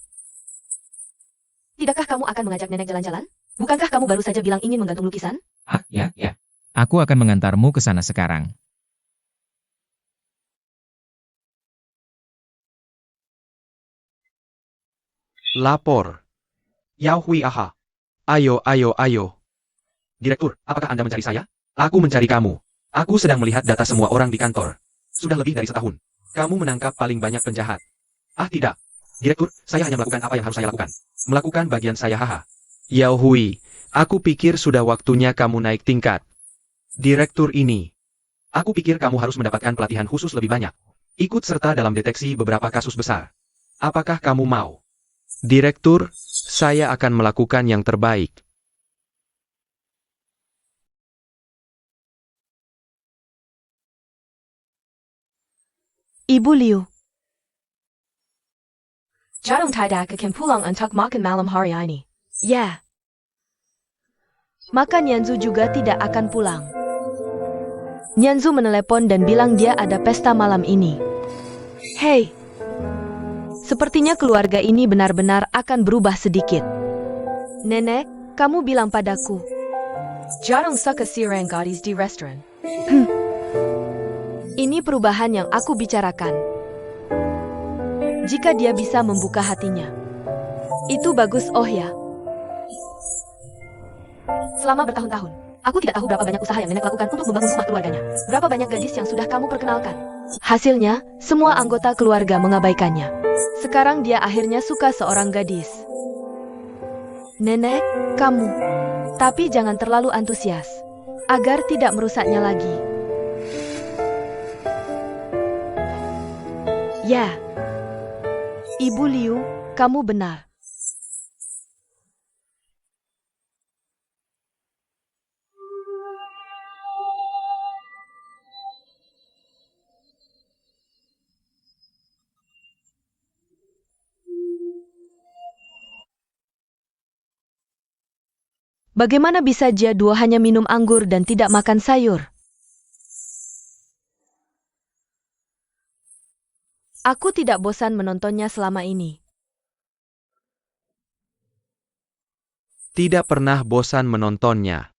Tidakkah kamu akan mengajak nenek jalan-jalan? Bukankah kamu baru saja bilang ingin menggantung lukisan? Ya. Aku akan mengantarmu ke sana sekarang. Lapor. Yao Hui aha. Ayo. Direktur, apakah Anda mencari saya? Aku mencari kamu. Aku sedang melihat data semua orang di kantor. Sudah lebih dari setahun. Kamu menangkap paling banyak penjahat. Tidak. Direktur, saya hanya melakukan apa yang harus saya lakukan. Melakukan bagian saya haha. Yao Hui, aku pikir sudah waktunya kamu naik tingkat. Direktur ini. Aku pikir kamu harus mendapatkan pelatihan khusus lebih banyak. Ikut serta dalam deteksi beberapa kasus besar. Apakah kamu mau? Direktur, saya akan melakukan yang terbaik. Ibu Liu. Jarang tidak akan pulang untuk makan malam hari ini. Ya. Maka Nianzu juga tidak akan pulang. Nianzu menelepon dan bilang dia ada pesta malam ini. Hei. Sepertinya keluarga ini benar-benar akan berubah sedikit. Nenek, kamu bilang padaku. Jarang suka sirang gadis di restoran. Ini perubahan yang aku bicarakan. Jika dia bisa membuka hatinya. Itu bagus, oh ya. Selama bertahun-tahun, aku tidak tahu berapa banyak usaha yang nenek lakukan untuk membangun rumah keluarganya. Berapa banyak gadis yang sudah kamu perkenalkan. Hasilnya, semua anggota keluarga mengabaikannya. Sekarang dia akhirnya suka seorang gadis. Nenek, kamu. Tapi jangan terlalu antusias. Agar tidak merusaknya lagi. Ya. Ibu Liu, kamu benar. Bagaimana bisa dia dua hanya minum anggur dan tidak makan sayur? Aku tidak bosan menontonnya selama ini. Tidak pernah bosan menontonnya.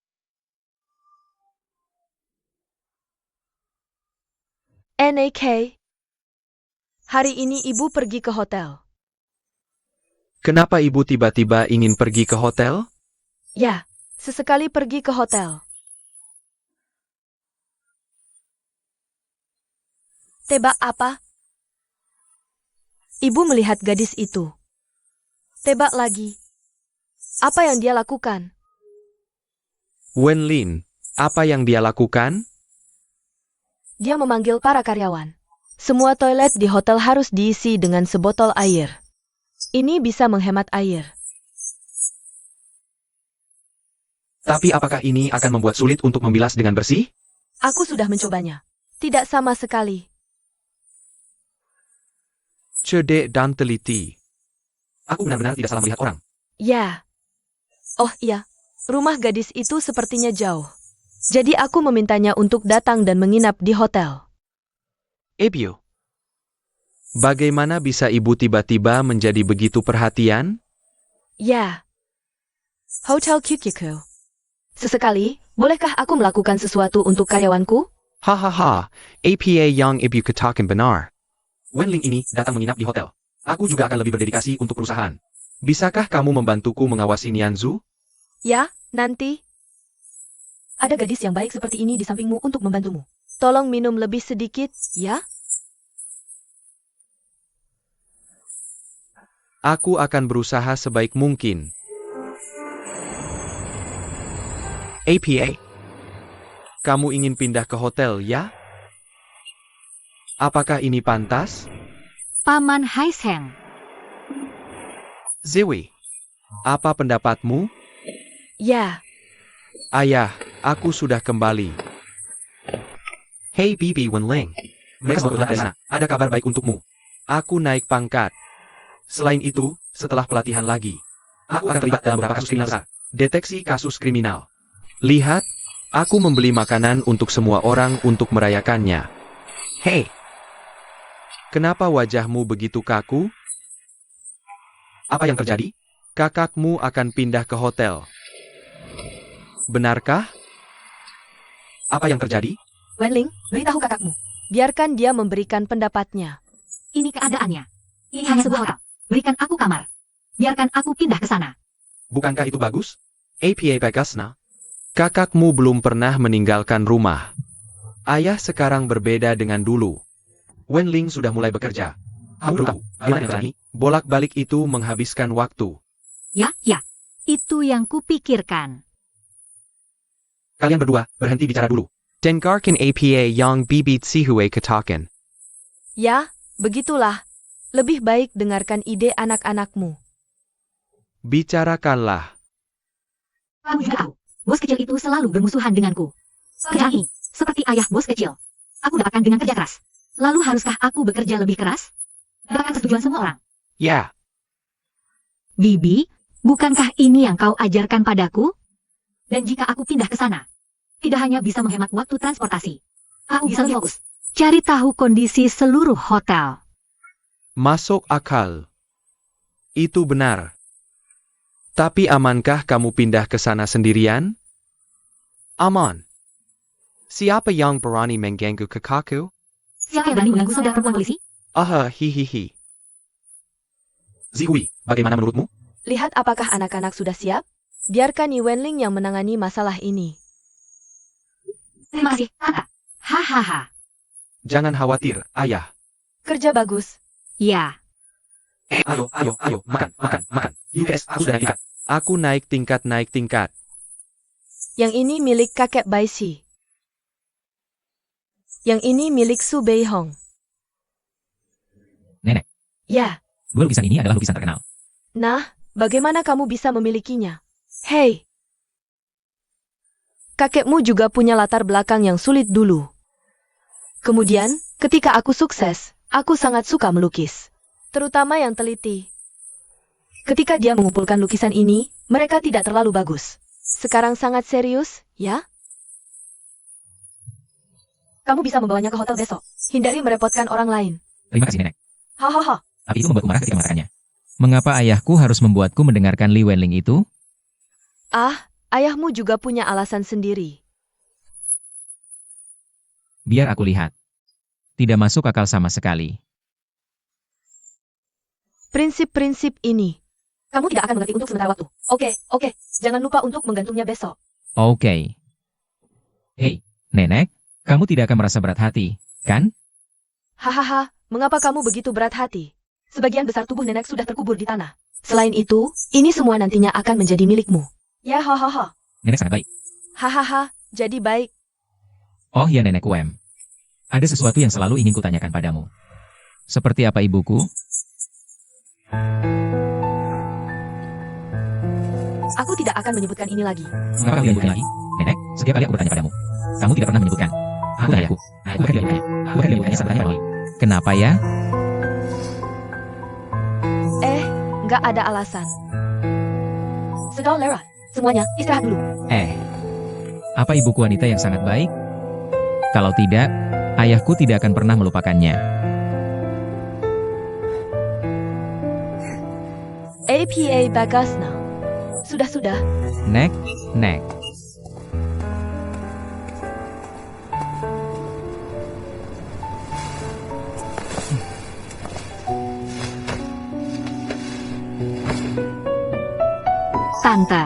NAK. Hari ini ibu pergi ke hotel. Kenapa ibu tiba-tiba ingin pergi ke hotel? Ya, sesekali pergi ke hotel. Tebak apa? Ibu melihat gadis itu. Tebak lagi. Apa yang dia lakukan? Wen Lin, apa yang dia lakukan? Dia memanggil para karyawan. Semua toilet di hotel harus diisi dengan sebotol air. Ini bisa menghemat air. Tapi apakah ini akan membuat sulit untuk membilas dengan bersih? Aku sudah mencobanya. Tidak sama sekali. Cerdik dan teliti. Aku benar-benar tidak salah melihat orang. Ya. Oh iya, rumah gadis itu sepertinya jauh. Jadi aku memintanya untuk datang dan menginap di hotel. Ibu. Bagaimana bisa ibu tiba-tiba menjadi begitu perhatian? Ya. Hotel Kyukyuku. Sesekali, bolehkah aku melakukan sesuatu untuk karyawanku? Hahaha, APA yang ibu katakan benar. Wenling ini datang menginap di hotel. Aku juga akan lebih berdedikasi untuk perusahaan. Bisakah kamu membantuku mengawasi Nianzu? Ya, nanti. Ada gadis yang baik seperti ini di sampingmu untuk membantumu. Tolong minum lebih sedikit, ya? Aku akan berusaha sebaik mungkin. APA. Kamu ingin pindah ke hotel, ya? Apakah ini pantas? Paman Haisheng. Ziwi. Apa pendapatmu? Ya. Ayah, aku sudah kembali. Hey Bibi Wenling. Mereka semua dari sana. Ada kabar baik untukmu. Aku naik pangkat. Selain itu, setelah pelatihan lagi, aku akan terlibat dalam beberapa kasus kriminal besar. Deteksi kasus kriminal. Lihat, aku membeli makanan untuk semua orang untuk merayakannya. Hei, kenapa wajahmu begitu kaku? Apa yang terjadi? Kakakmu akan pindah ke hotel. Benarkah? Apa yang terjadi? Wenling, beritahu kakakmu. Biarkan dia memberikan pendapatnya. Ini keadaannya. Ini hanya sebuah hotel. Berikan aku kamar. Biarkan aku pindah ke sana. Bukankah itu bagus? APA Bagasna. Kakakmu belum pernah meninggalkan rumah. Ayah sekarang berbeda dengan dulu. Wenling sudah mulai bekerja. Aku tahu, bagaimana yang terjadi? Bolak-balik itu menghabiskan waktu. Ya. Itu yang kupikirkan. Kalian berdua, berhenti bicara dulu. Dengarkan APA yang bibit sihue katakan. Ya, begitulah. Lebih baik dengarkan ide anak-anakmu. Bicarakanlah. Kamu juga tahu, bos kecil itu selalu bermusuhan denganku. Pekerjaan ini, seperti ayah bos kecil. Aku dapatkan dengan kerja keras. Lalu haruskah aku bekerja lebih keras? Dapatkan persetujuan semua orang. Ya, Bibi, bukankah ini yang kau ajarkan padaku? Dan jika aku pindah ke sana, tidak hanya bisa menghemat waktu transportasi, aku bisa lebih fokus. Cari tahu kondisi seluruh hotel. masuk akal. Itu benar. Tapi amankah kamu pindah ke sana sendirian? Aman. Siapa yang berani mengganggu kakakku? Siapa yang berani mengganggu saudara perempuan polisi? Aha, hihihi. Zihui, bagaimana menurutmu? Lihat apakah anak-anak sudah siap? Biarkan Ni Wenling yang menangani masalah ini. Terima kasih, Tata. Hahaha. Jangan khawatir, ayah. Kerja bagus. Ya, Ayo, makan. UPS, aku sudah naik tingkat. Aku naik tingkat. Yang ini milik kakek Baisi. Yang ini milik Su Beihong. Nenek, Ya. dua lukisan ini adalah lukisan terkenal. Nah, bagaimana kamu bisa memilikinya? Hei. Kakekmu juga punya latar belakang yang sulit dulu. Kemudian, ketika aku sukses, aku sangat suka melukis. Terutama yang teliti. Ketika dia mengumpulkan lukisan ini, mereka tidak terlalu bagus. Sekarang sangat serius, ya? Kamu bisa membawanya ke hotel besok. Hindari merepotkan orang lain. Terima kasih, Nenek. Hahaha. Tapi itu membuatku marah ketika mengatakannya. Mengapa ayahku harus membuatku mendengarkan Li Wenling itu? Ah, ayahmu juga punya alasan sendiri. Biar aku lihat. Tidak masuk akal sama sekali. Prinsip-prinsip ini. Kamu tidak akan mengerti untuk sementara waktu. Oke. Jangan lupa untuk menggantungnya besok. Oke. Hei, Nenek, kamu tidak akan merasa berat hati, kan? Hahaha, mengapa kamu begitu berat hati? Sebagian besar tubuh nenek sudah terkubur di tanah. Selain itu, ini semua nantinya akan menjadi milikmu. Ya hahaha. Nenek sangat baik. Hahaha, jadi baik. Oh ya Nenek Wem. Ada sesuatu yang selalu ingin kutanyakan padamu. Seperti apa ibuku? Aku tidak akan menyebutkan ini lagi. Mengapa kalian menyebutkan lagi? Nenek, setiap kali aku bertanya padamu, kamu tidak pernah menyebutkan. Aku dan ayahku. Aku akan menyebutkannya. Aku akan menyebutkannya saat bertanya padamu. Kenapa ya? Nggak ada alasan. Saudara, semuanya istirahat dulu. Apa ibuku wanita yang sangat baik? Kalau tidak, ayahku tidak akan pernah melupakannya. APA Bagasna. Sudah. Nek. Tante,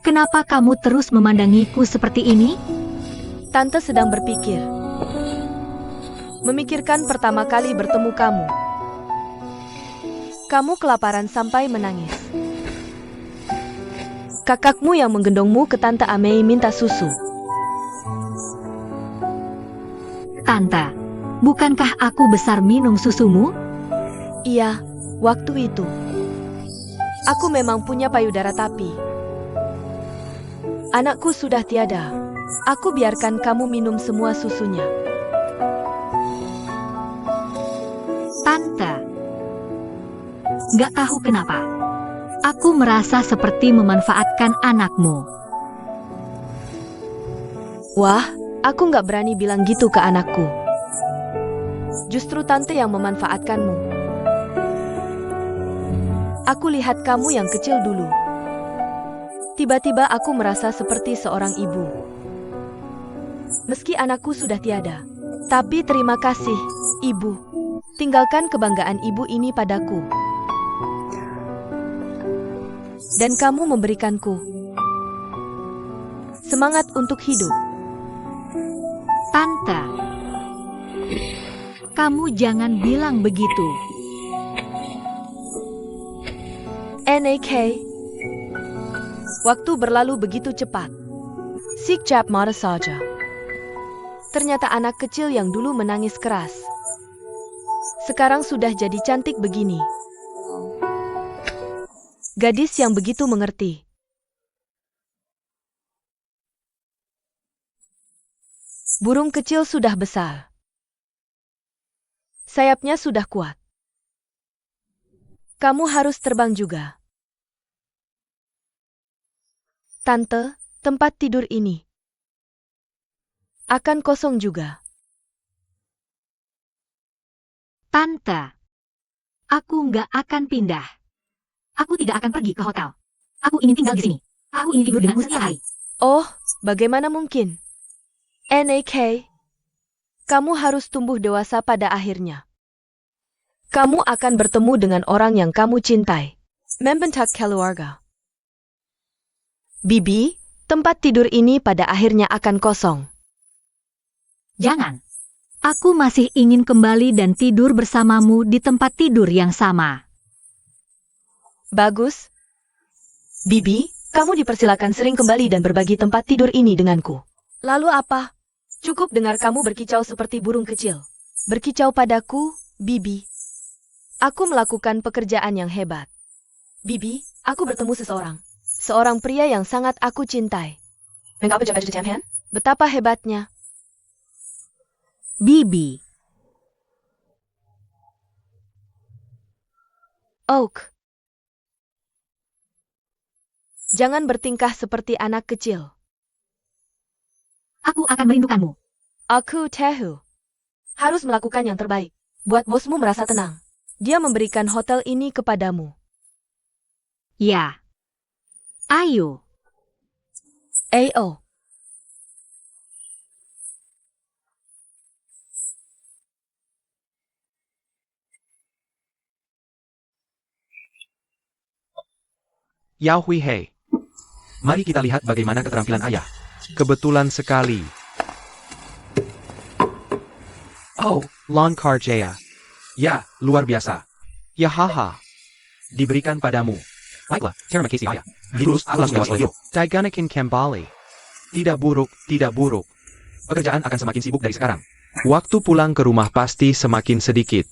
kenapa kamu terus memandangiku seperti ini? Tante sedang berpikir. Memikirkan pertama kali bertemu kamu. Kamu kelaparan sampai menangis. Kakakmu yang menggendongmu ke Tante Amei minta susu. Tante, bukankah aku besar minum susumu? Iya, waktu itu. Aku memang punya payudara tapi anakku sudah tiada. Aku biarkan kamu minum semua susunya. Tante, nggak tahu kenapa. Aku merasa seperti memanfaatkan anakmu. Wah, aku nggak berani bilang gitu ke anakku. Justru tante yang memanfaatkanmu. Aku lihat kamu yang kecil dulu. Tiba-tiba aku merasa seperti seorang ibu. Meski anakku sudah tiada. Tapi terima kasih, ibu. Tinggalkan kebanggaan ibu ini padaku. Dan kamu memberikanku semangat untuk hidup. Tante, kamu jangan bilang begitu. NAK. Waktu berlalu begitu cepat. Sikjap mata saja. Ternyata anak kecil yang dulu menangis keras sekarang sudah jadi cantik begini. Gadis yang begitu mengerti. Burung kecil sudah besar. Sayapnya sudah kuat. Kamu harus terbang juga. Tante, tempat tidur ini akan kosong juga. Tante, aku nggak akan pindah. Aku tidak akan pergi ke hotel. Aku ingin tinggal di sini. Aku ingin tidur denganmu setiap hari. Oh, bagaimana mungkin? NAK, kamu harus tumbuh dewasa pada akhirnya. Kamu akan bertemu dengan orang yang kamu cintai. Membentak keluarga. Bibi, tempat tidur ini pada akhirnya akan kosong. Jangan. Aku masih ingin kembali dan tidur bersamamu di tempat tidur yang sama. Bagus. Bibi, kamu dipersilakan sering kembali dan berbagi tempat tidur ini denganku. Lalu apa? Cukup dengar kamu berkicau seperti burung kecil. Berkicau padaku, Bibi. Aku melakukan pekerjaan yang hebat. Bibi, aku bertemu seseorang. Seorang pria yang sangat aku cintai. Betapa hebatnya. Bibi. Oak. Jangan bertingkah seperti anak kecil. Aku akan merindukanmu. Aku tahu. Harus melakukan yang terbaik. Buat bosmu merasa tenang. Dia memberikan hotel ini kepadamu. Ya. Ayo. AO. Yao Hui Hei. Mari kita lihat bagaimana keterampilan ayah. Kebetulan sekali. Oh, lawn car Jaya. Ya, luar biasa. Ya haha. Diberikan padamu. Baiklah, terima kasih ayah. Dilulus, aku langsung lewat studio. Daiganakin kembali. Tidak buruk, tidak buruk. Pekerjaan akan semakin sibuk dari sekarang. Waktu pulang ke rumah pasti semakin sedikit.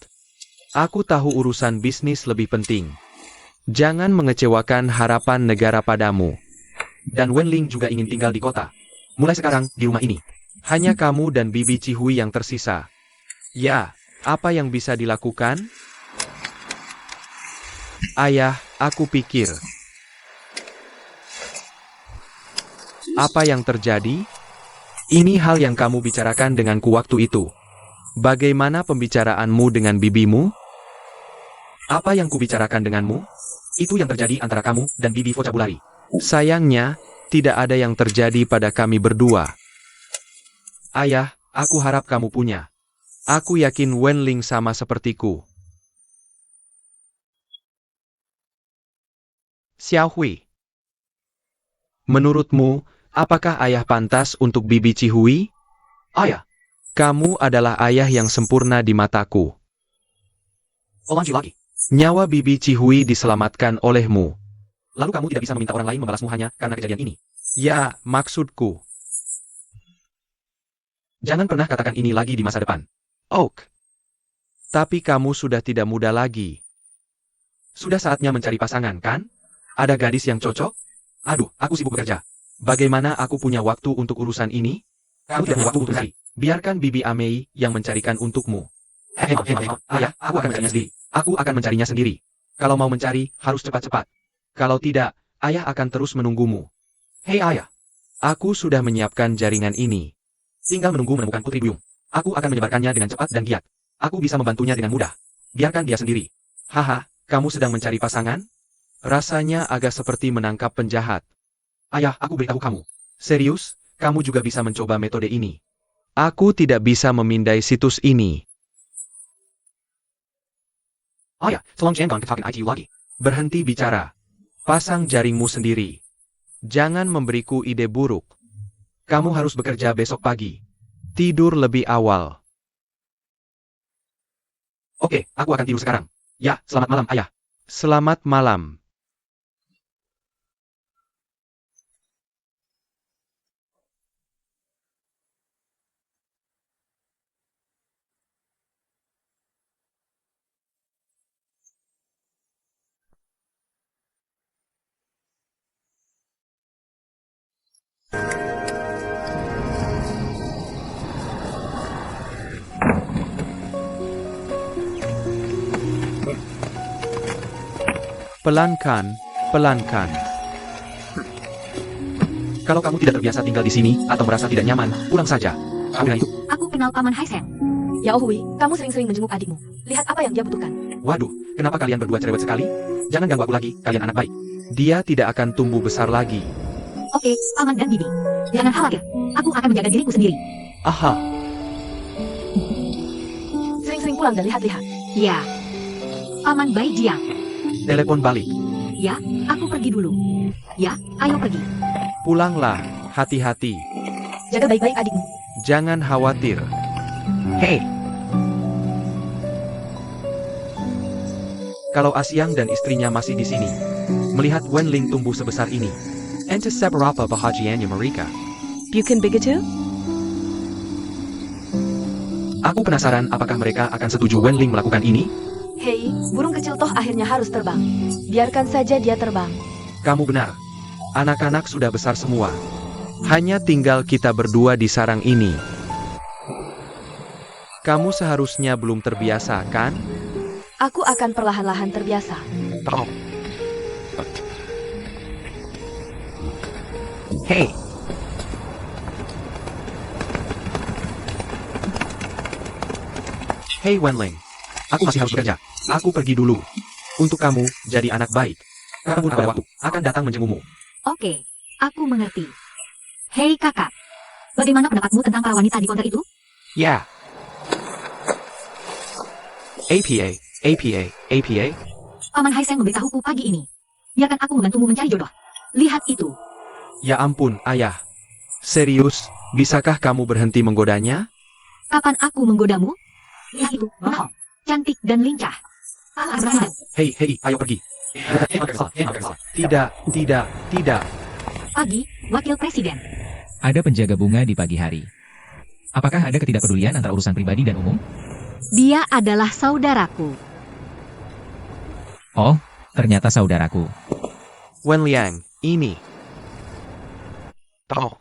Aku tahu urusan bisnis lebih penting. Jangan mengecewakan harapan negara padamu. Dan Wenling juga ingin tinggal di kota. Mulai sekarang, di rumah ini. Hanya kamu dan Bibi Cihui yang tersisa. Ya, apa yang bisa dilakukan? Ayah, aku pikir. Apa yang terjadi? Ini hal yang kamu bicarakan denganku waktu itu. Bagaimana pembicaraanmu dengan bibimu? Apa yang kubicarakan denganmu? Itu yang terjadi antara kamu dan Bibi Vocabulary. Sayangnya, tidak ada yang terjadi pada kami berdua. Ayah, aku harap kamu punya. Aku yakin Wenling sama sepertiku. Xiaohui. Menurutmu, apakah ayah pantas untuk Bibi Cihui? Ayah, Kamu adalah ayah yang sempurna di mataku. Olanju lagi. Nyawa Bibi Cihui diselamatkan olehmu. Lalu kamu tidak bisa meminta orang lain membalasmu hanya karena kejadian ini. Ya, maksudku. Jangan pernah katakan ini lagi di masa depan. Oak. Tapi kamu sudah tidak muda lagi. Sudah saatnya mencari pasangan, kan? Ada gadis yang cocok? Aduh, aku sibuk bekerja. Bagaimana aku punya waktu untuk urusan ini? Kamu tidak punya waktu untuk mencari. Biarkan Bibi Amei yang mencarikan untukmu. Hemat. Ayah, aku akan mencarinya sendiri. Aku akan mencarinya sendiri. Kalau mau mencari, harus cepat-cepat. Kalau tidak, ayah akan terus menunggumu. Hei ayah, Aku sudah menyiapkan jaringan ini. tinggal menunggu menemukan Putri Buyung. Aku akan menyebarkannya dengan cepat dan giat. Aku bisa membantunya dengan mudah. Biarkan dia sendiri. Haha, kamu sedang mencari pasangan? Rasanya agak seperti menangkap penjahat. Ayah, aku beritahu kamu. Serius, kamu juga bisa mencoba metode ini. Aku tidak bisa memindai situs ini. Ayah, tolong jangan ketahuan ITU lagi. Berhenti bicara. Pasang jaringmu sendiri. Jangan memberiku ide buruk. Kamu harus bekerja besok pagi. Tidur lebih awal. Oke, aku akan tidur sekarang. Ya, selamat malam, ayah. Selamat malam. Pelankan, pelankan. Kalau kamu tidak terbiasa tinggal di sini atau merasa tidak nyaman, pulang saja. Karena itu, Aku kenal Paman Haisen. Yao Hui, kamu sering-sering menjenguk adikmu. Lihat apa yang dia butuhkan. waduh, kenapa kalian berdua cerewet sekali? Jangan ganggu aku lagi, kalian anak baik. Dia tidak akan tumbuh besar lagi. Oke, Paman dan Bibi. Jangan khawatir. Aku akan menjaga diriku sendiri. Aha, Sering-sering pulang dan lihat-lihat. Ya. Paman Bai Jiang. telepon balik. Ya, aku pergi dulu. Ya, ayo pergi. Pulanglah, hati-hati. Jaga baik-baik adikmu. Jangan khawatir. Hei. Kalau Asyang dan istrinya masih di sini, melihat Wenling tumbuh sebesar ini, entah seberapa bahagianya mereka. Bukan begitu? Aku penasaran apakah mereka akan setuju Wenling melakukan ini? Hei, burung kecil toh akhirnya harus terbang. Biarkan saja dia terbang. Kamu benar. Anak-anak sudah besar semua. Hanya tinggal kita berdua di sarang ini. Kamu seharusnya belum terbiasa, kan? Aku akan perlahan-lahan terbiasa. Tolong. Hei. Hei Wenling, aku masih harus bekerja. Aku pergi dulu. Untuk kamu, jadi anak baik. Kamu pada waktu akan datang menjengukmu. Oke, aku mengerti. Hei kakak. Bagaimana pendapatmu tentang para wanita di konter itu? Ya. APA, APA, APA. Paman Haisen memberitahuku pagi ini. Biarkan aku membantumu mencari jodoh. Lihat itu. Ya ampun, ayah. Serius, bisakah kamu berhenti menggodanya? Kapan aku menggodamu? Lihat itu, bohong. Cantik dan lincah. Alas berani. Hei, ayo pergi. Tidak, tidak, tidak. Pagi, Wakil Presiden. Ada penjaga bunga di pagi hari. Apakah ada ketidakpedulian antara urusan pribadi dan umum? Dia adalah saudaraku. Oh, ternyata saudaraku. Wen Liang, ini. Toh.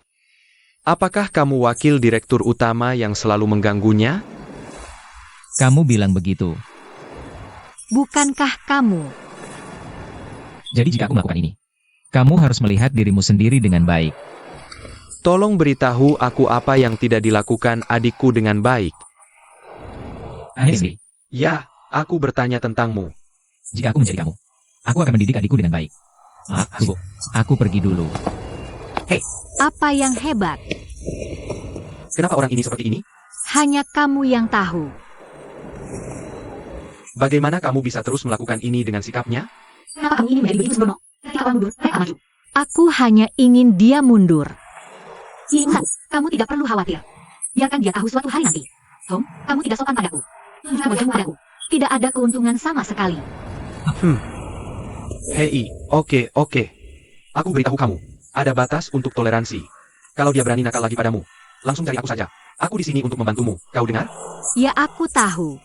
Apakah kamu wakil direktur utama yang selalu mengganggunya? Kamu bilang begitu. Bukankah kamu? Jadi jika aku melakukan ini, kamu harus melihat dirimu sendiri dengan baik. Tolong beritahu aku apa yang tidak dilakukan adikku dengan baik. Aneh. Ya, aku bertanya tentangmu. Jika aku menjadi kamu, aku akan mendidik adikku dengan baik. Aku pergi dulu. Apa yang hebat? Kenapa orang ini seperti ini? Hanya kamu yang tahu. Bagaimana kamu bisa terus melakukan ini dengan sikapnya? Kenapa kamu ingin menjadi begitu sembrono? Ketika kamu mundur, saya akan maju. Aku hanya ingin dia mundur. Ingat, kamu tidak perlu khawatir. Biarkan dia tahu suatu hari nanti. Tom, kamu tidak sopan padaku. Tunjukkan wajahmu padaku. Tidak ada keuntungan sama sekali. Hei, oke. Aku beritahu kamu, ada batas untuk toleransi. Kalau dia berani nakal lagi padamu, langsung cari aku saja. Aku di sini untuk membantumu. Kau dengar? Ya, aku tahu.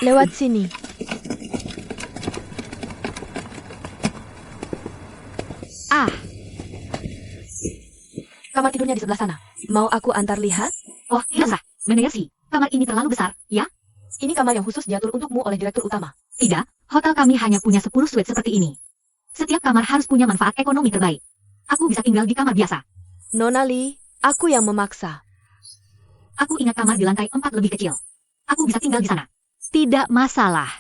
Lewat sini. Ah, Kamar tidurnya di sebelah sana. Mau aku antar lihat? oh, tidak usah. Mendengar sih, kamar ini terlalu besar, ya? Ini kamar yang khusus diatur untukmu oleh direktur utama. Tidak, hotel kami hanya punya 10 suite seperti ini. Setiap kamar harus punya manfaat ekonomi terbaik. Aku bisa tinggal di kamar biasa. Nona Lee, aku yang memaksa. Aku ingat kamar di lantai 4 lebih kecil. Aku bisa tinggal di sana. Tidak masalah.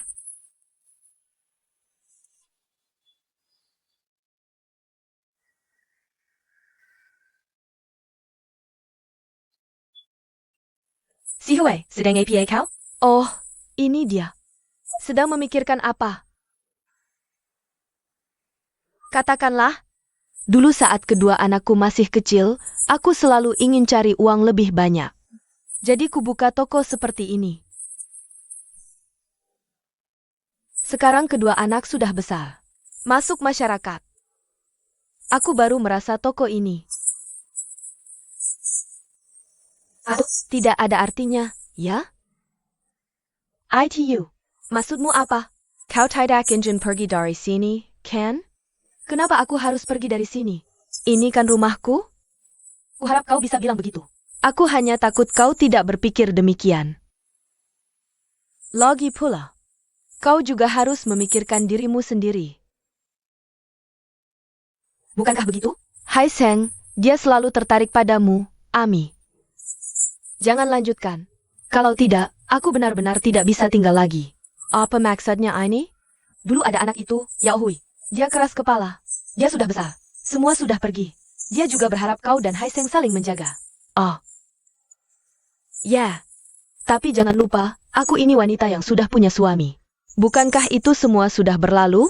Si Hui, sedang APA kau? Oh, ini dia. Sedang memikirkan apa? Katakanlah, dulu saat kedua anakku masih kecil, aku selalu ingin cari uang lebih banyak. Jadi kubuka toko seperti ini. Sekarang kedua anak sudah besar. Masuk masyarakat. Aku baru merasa toko ini. Tidak ada artinya, ya? ITU. Maksudmu apa? Kau tidak ingin pergi dari sini, Ken? Kenapa aku harus pergi dari sini? Ini kan rumahku? Kuharap kau bisa bilang begitu. Aku hanya takut kau tidak berpikir demikian. Lagi pula, kau juga harus memikirkan dirimu sendiri. Bukankah begitu? Hai Seng, dia selalu tertarik padamu, Ami. Jangan lanjutkan. Kalau tidak, aku benar-benar tidak bisa tinggal lagi. Apa maksudnya ini? Dulu ada anak itu, Yao Hui. Dia keras kepala. Dia sudah besar. Semua sudah pergi. Dia juga berharap kau dan Hai Seng saling menjaga. Oh. Ya. Tapi jangan lupa, aku ini wanita yang sudah punya suami. Bukankah itu semua sudah berlalu?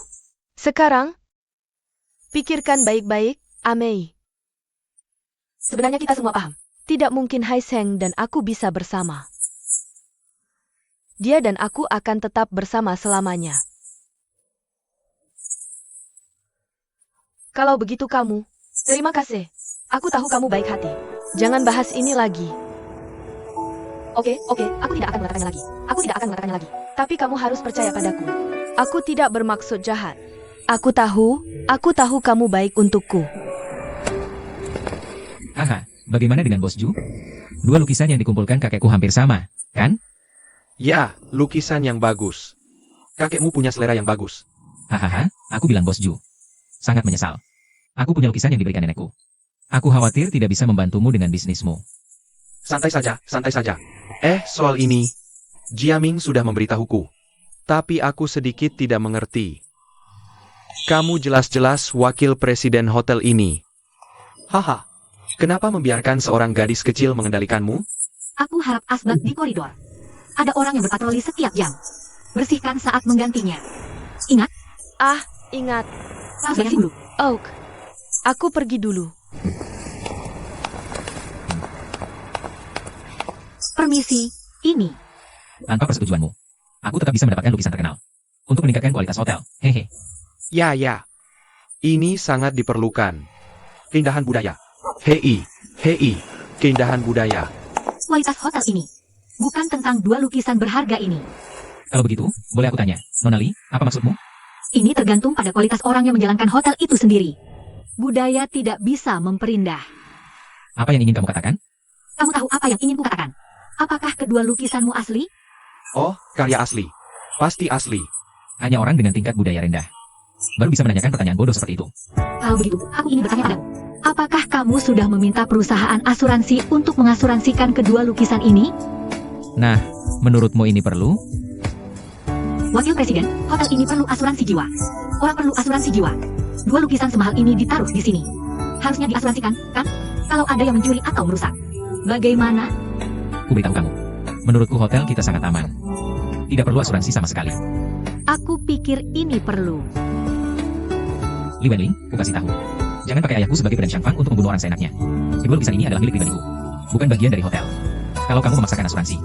Sekarang, pikirkan baik-baik, Amei. Sebenarnya kita semua paham. Tidak mungkin Hai Seng dan aku bisa bersama. Dia dan aku akan tetap bersama selamanya. Kalau begitu kamu, terima kasih. Aku tahu kamu baik hati. Jangan bahas ini lagi. Oke, aku tidak akan mengatakannya lagi. Aku tidak akan mengatakannya lagi. Tapi kamu harus percaya padaku. Aku tidak bermaksud jahat. Aku tahu kamu baik untukku. Haha, bagaimana dengan Bos Ju? Dua lukisan yang dikumpulkan kakekku hampir sama, kan? Ya, lukisan yang bagus. Kakekmu punya selera yang bagus. Hahaha, aku bilang Bos Ju. Sangat menyesal. Aku punya lukisan yang diberikan nenekku. Aku khawatir tidak bisa membantumu dengan bisnismu. Santai saja. Soal ini, Jiaming sudah memberitahuku. Tapi aku sedikit tidak mengerti. Kamu jelas-jelas wakil presiden hotel ini. Haha, kenapa membiarkan seorang gadis kecil mengendalikanmu? Aku harap asbak di koridor. Ada orang yang berpatroli setiap jam. Bersihkan saat menggantinya. Ingat, Ingat. harus beresin dulu. Oak. Aku pergi dulu. Permisi, ini. Tanpa persetujuanmu, aku tetap bisa mendapatkan lukisan terkenal. Untuk meningkatkan kualitas hotel. Hehe. Ya. Ini sangat diperlukan. Keindahan budaya. Hei, keindahan budaya. Kualitas hotel ini bukan tentang dua lukisan berharga ini. Kalau begitu, boleh aku tanya, Nona Lee, apa maksudmu? Ini tergantung pada kualitas orang yang menjalankan hotel itu sendiri. Budaya tidak bisa memperindah. Apa yang ingin kamu katakan? Kamu tahu apa yang ingin kukatakan? Apakah kedua lukisanmu asli? Oh, karya asli. Pasti asli. Hanya orang dengan tingkat budaya rendah baru bisa menanyakan pertanyaan bodoh seperti itu. Kalau begitu, aku ingin bertanya padamu. Apakah kamu sudah meminta perusahaan asuransi untuk mengasuransikan kedua lukisan ini? Nah, menurutmu ini perlu? Wakil Presiden, hotel ini perlu asuransi jiwa. Orang perlu asuransi jiwa. Dua lukisan semahal ini ditaruh di sini. Harusnya diasuransikan, kan? Kalau ada yang mencuri atau merusak. Bagaimana? Ku beritahu kamu. Menurutku hotel kita sangat aman. Tidak perlu asuransi sama sekali. Aku pikir ini perlu. Li Wenling, ku kasih tahu. Jangan pakai ayahku sebagai Pren Shangfang untuk membunuh orang seenaknya. Kedua lukisan ini adalah milik pribadiku. Bukan bagian dari hotel. Kalau kamu memaksakan asuransi,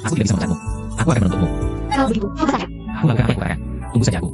aku tidak bisa mencatmu. Aku akan menuntutmu. Kalau begitu, coba saja. Aku lakukan apa yang kukatakan. Tunggu saja aku.